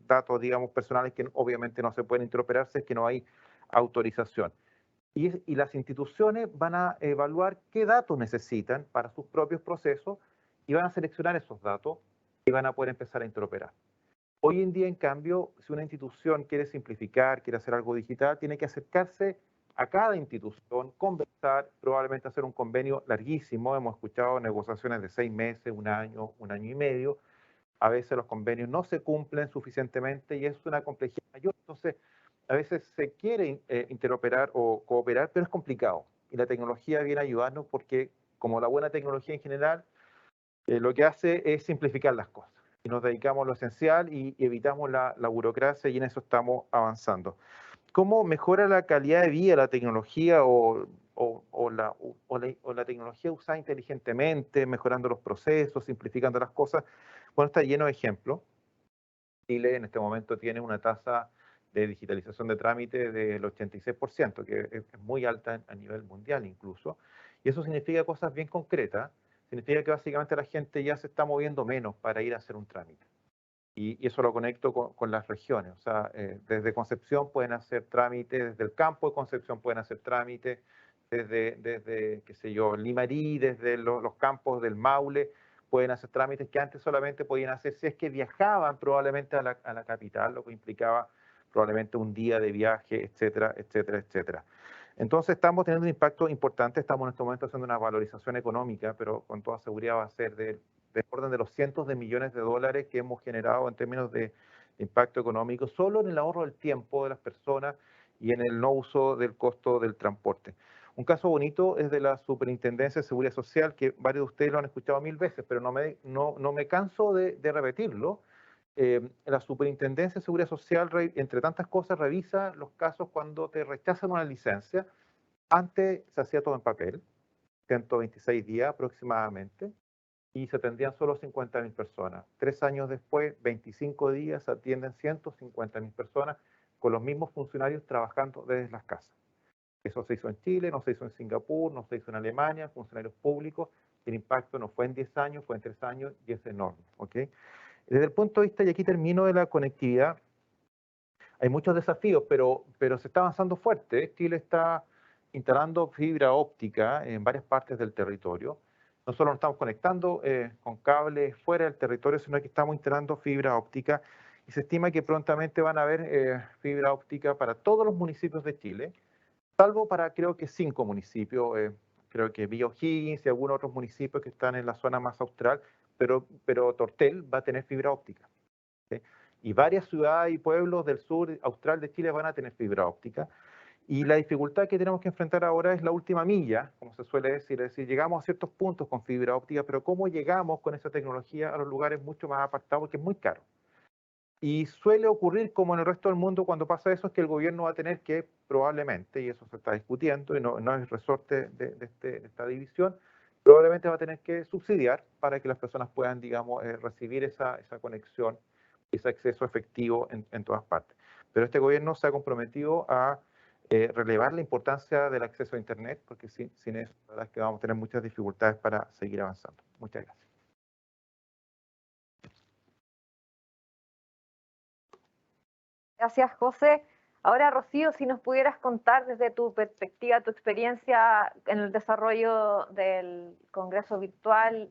datos, digamos, personales que obviamente no se pueden interoperar si es que no hay autorización. Y las instituciones van a evaluar qué datos necesitan para sus propios procesos y van a seleccionar esos datos y van a poder empezar a interoperar. Hoy en día, en cambio, si una institución quiere simplificar, quiere hacer algo digital, tiene que acercarse a cada institución, conversar, probablemente hacer un convenio larguísimo. Hemos escuchado negociaciones de 6 meses, un año y medio. A veces los convenios no se cumplen suficientemente y es una complejidad mayor. Entonces, a veces se quiere interoperar o cooperar, pero es complicado. Y la tecnología viene a ayudarnos porque, como la buena tecnología en general, lo que hace es simplificar las cosas. Y nos dedicamos a lo esencial y evitamos la burocracia y en eso estamos avanzando. ¿Cómo mejora la calidad de vida la tecnología o la tecnología usada inteligentemente, mejorando los procesos, simplificando las cosas? Bueno, está lleno de ejemplos. Chile en este momento tiene una tasa de digitalización de trámites del 86%, que es muy alta a nivel mundial incluso. Y eso significa cosas bien concretas. Significa que básicamente la gente ya se está moviendo menos para ir a hacer un trámite. Y eso lo conecto con las regiones. O sea, desde Concepción pueden hacer trámites, desde el campo de Concepción pueden hacer trámites, desde qué sé yo, Limarí, desde los campos del Maule, pueden hacer trámites que antes solamente podían hacer si es que viajaban probablemente a la capital, lo que implicaba probablemente un día de viaje, etcétera, etcétera, etcétera. Entonces estamos teniendo un impacto importante, estamos en este momento haciendo una valorización económica, pero con toda seguridad va a ser del orden de los cientos de millones de dólares que hemos generado en términos de impacto económico, solo en el ahorro del tiempo de las personas y en el no uso del costo del transporte. Un caso bonito es de la Superintendencia de Seguridad Social, que varios de ustedes lo han escuchado 1000 veces, pero no me canso de repetirlo. La Superintendencia de Seguridad Social, entre tantas cosas, revisa los casos cuando te rechazan una licencia. Antes se hacía todo en papel, 126 días aproximadamente, y se atendían solo 50.000 personas. 3 años después, 25 días, se atienden 150.000 personas con los mismos funcionarios trabajando desde las casas. Eso se hizo en Chile, no se hizo en Singapur, no se hizo en Alemania, funcionarios públicos. El impacto no fue en 10 años, fue en 3 años y es enorme. ¿Okay? Desde el punto de vista, y aquí termino, de la conectividad, hay muchos desafíos, pero se está avanzando fuerte. Chile está instalando fibra óptica en varias partes del territorio. No solo nos estamos conectando con cables fuera del territorio, sino que estamos instalando fibra óptica y se estima que prontamente van a haber fibra óptica para todos los municipios de Chile, salvo para creo que 5 municipios, creo que Villa O'Higgins y algunos otros municipios que están en la zona más austral, pero Tortel va a tener fibra óptica. ¿Sí? Y varias ciudades y pueblos del sur austral de Chile van a tener fibra óptica. Y la dificultad que tenemos que enfrentar ahora es la última milla, como se suele decir, es decir, llegamos a ciertos puntos con fibra óptica, pero ¿cómo llegamos con esa tecnología a los lugares mucho más apartados? Porque es muy caro. Y suele ocurrir, como en el resto del mundo, cuando pasa eso, es que el gobierno va a tener que, probablemente, y eso se está discutiendo, y no es resorte de esta división, probablemente va a tener que subsidiar para que las personas puedan, digamos, recibir esa conexión, ese acceso efectivo en todas partes. Pero este gobierno se ha comprometido a relevar la importancia del acceso a Internet, porque sin eso, la verdad es que vamos a tener muchas dificultades para seguir avanzando. Muchas gracias. Gracias, José. Ahora, Rocío, si nos pudieras contar desde tu perspectiva, tu experiencia en el desarrollo del Congreso Virtual,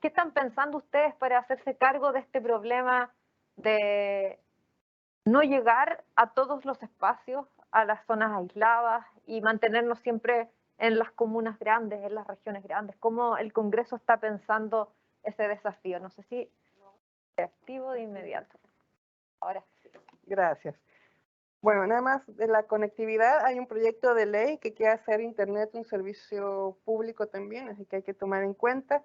¿qué están pensando ustedes para hacerse cargo de este problema de no llegar a todos los espacios, a las zonas aisladas y mantenernos siempre en las comunas grandes, en las regiones grandes? ¿Cómo el Congreso está pensando ese desafío? No sé si es activo de inmediato. Ahora sí. Gracias. Bueno, nada más de la conectividad, hay un proyecto de ley que quiere hacer Internet un servicio público también, así que hay que tomar en cuenta.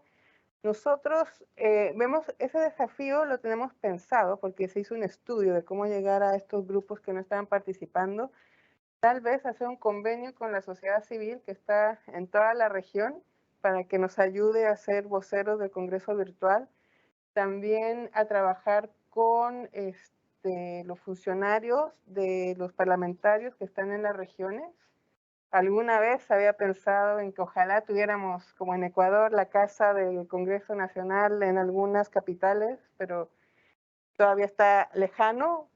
Nosotros vemos ese desafío, lo tenemos pensado, porque se hizo un estudio de cómo llegar a estos grupos que no estaban participando. Tal vez hacer un convenio con la sociedad civil que está en toda la región para que nos ayude a ser voceros del Congreso Virtual. También a trabajar con los funcionarios de los parlamentarios que están en las regiones. Alguna vez había pensado en que ojalá tuviéramos, como en Ecuador, la casa del Congreso Nacional en algunas capitales, pero todavía está lejano,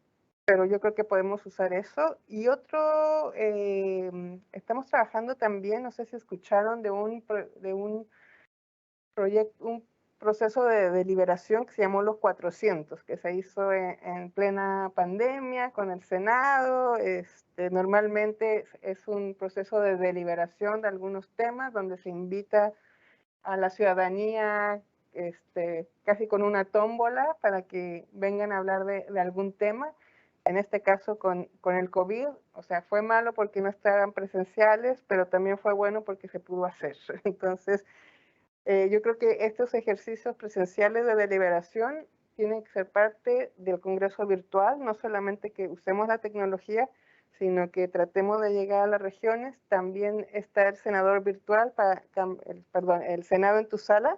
pero yo creo que podemos usar eso. Y otro, estamos trabajando también, no sé si escucharon, de un proyecto, un proceso de deliberación que se llamó Los 400, que se hizo en plena pandemia con el Senado. Normalmente es un proceso de deliberación de algunos temas donde se invita a la ciudadanía casi con una tómbola para que vengan a hablar de algún tema. En este caso con el COVID, o sea, fue malo porque no estaban presenciales, pero también fue bueno porque se pudo hacer. Entonces, yo creo que estos ejercicios presenciales de deliberación tienen que ser parte del Congreso Virtual, no solamente que usemos la tecnología, sino que tratemos de llegar a las regiones. También está el senador virtual, el Senado en tu sala,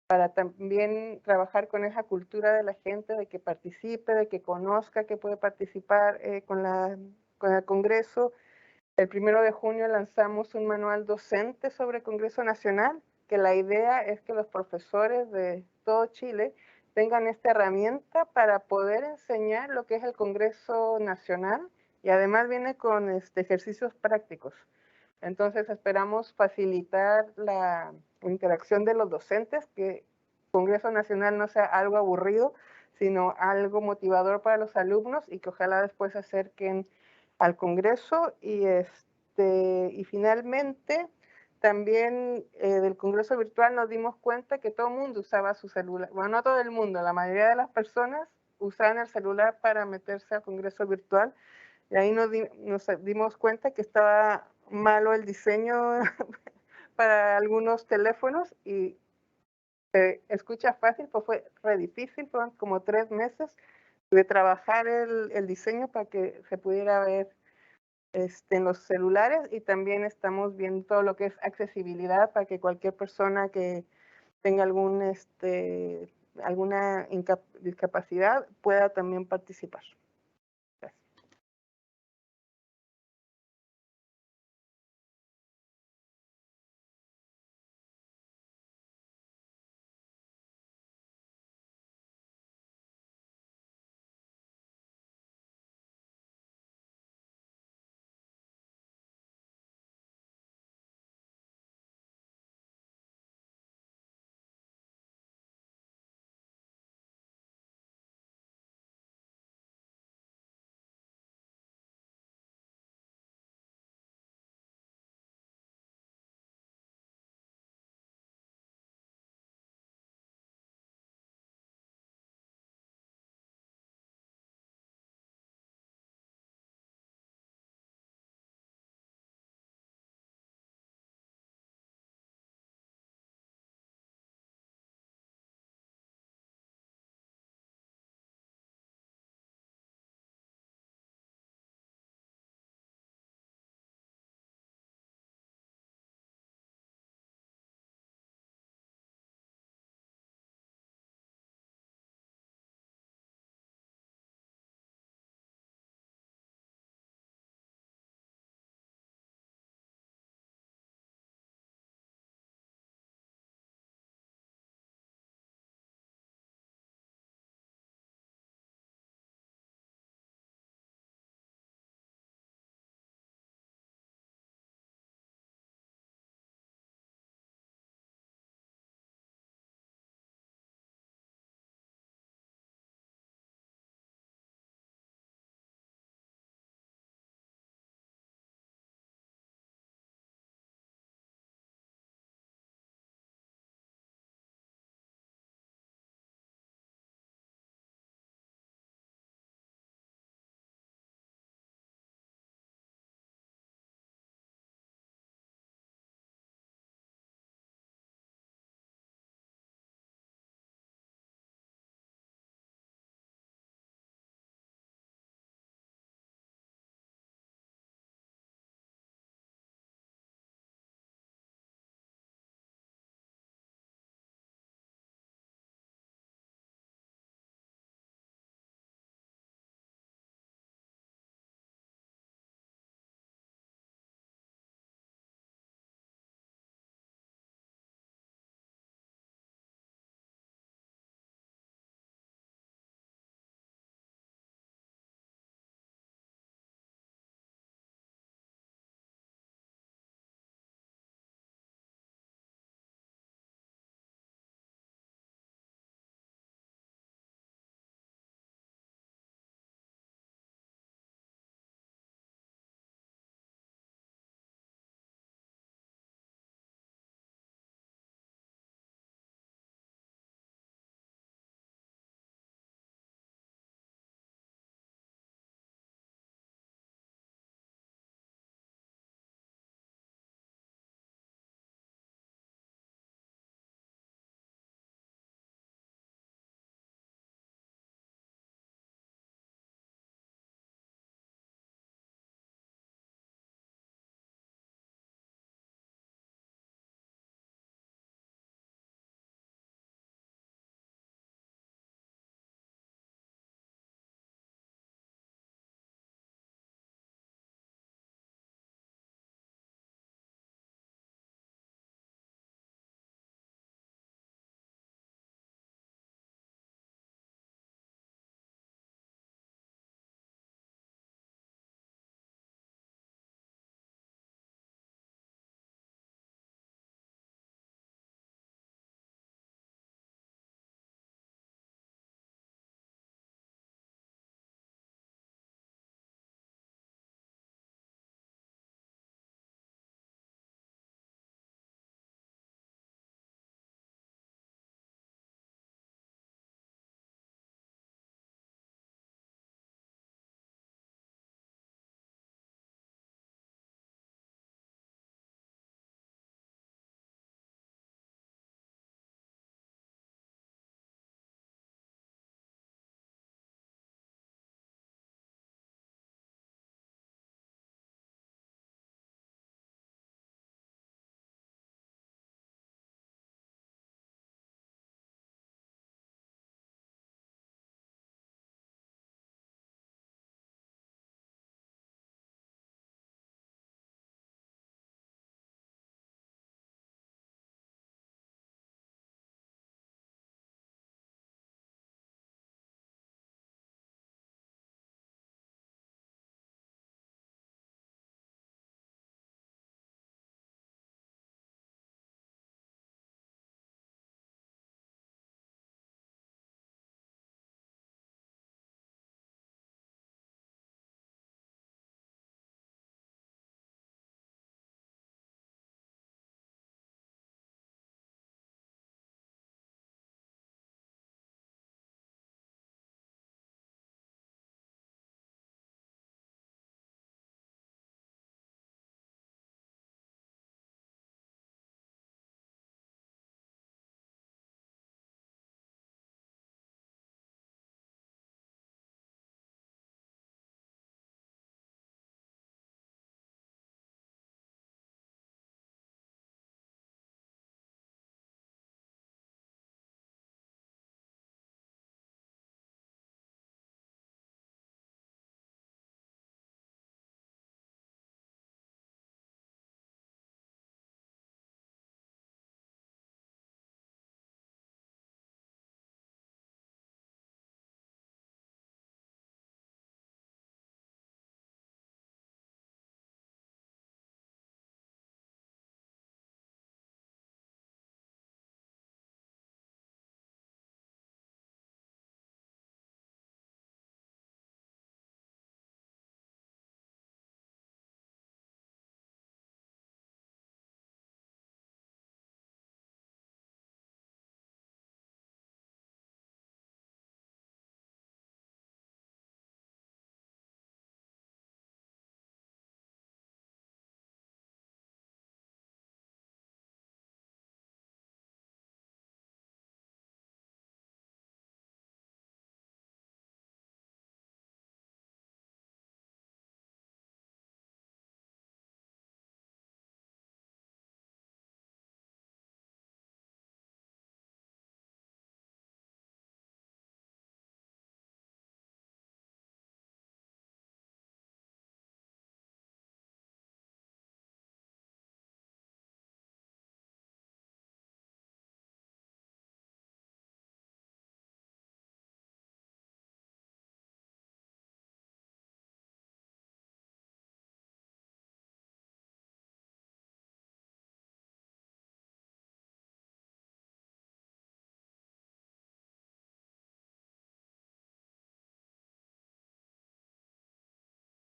para también trabajar con esa cultura de la gente, de que participe, de que conozca que puede participar con el Congreso. El 1 de junio lanzamos un manual docente sobre Congreso Nacional, que la idea es que los profesores de todo Chile tengan esta herramienta para poder enseñar lo que es el Congreso Nacional, y además viene con ejercicios prácticos. Entonces esperamos facilitar la interacción de los docentes, que el Congreso Nacional no sea algo aburrido, sino algo motivador para los alumnos, y que ojalá después se acerquen al Congreso. Y finalmente, también del Congreso Virtual nos dimos cuenta que todo el mundo usaba su celular. Bueno, no todo el mundo, la mayoría de las personas usaban el celular para meterse al Congreso Virtual, y ahí nos dimos cuenta que estaba malo el diseño para algunos teléfonos, y se escucha fácil, pues fue re difícil, fueron como 3 meses de trabajar el diseño para que se pudiera ver en los celulares. Y también estamos viendo todo lo que es accesibilidad para que cualquier persona que tenga alguna discapacidad pueda también participar.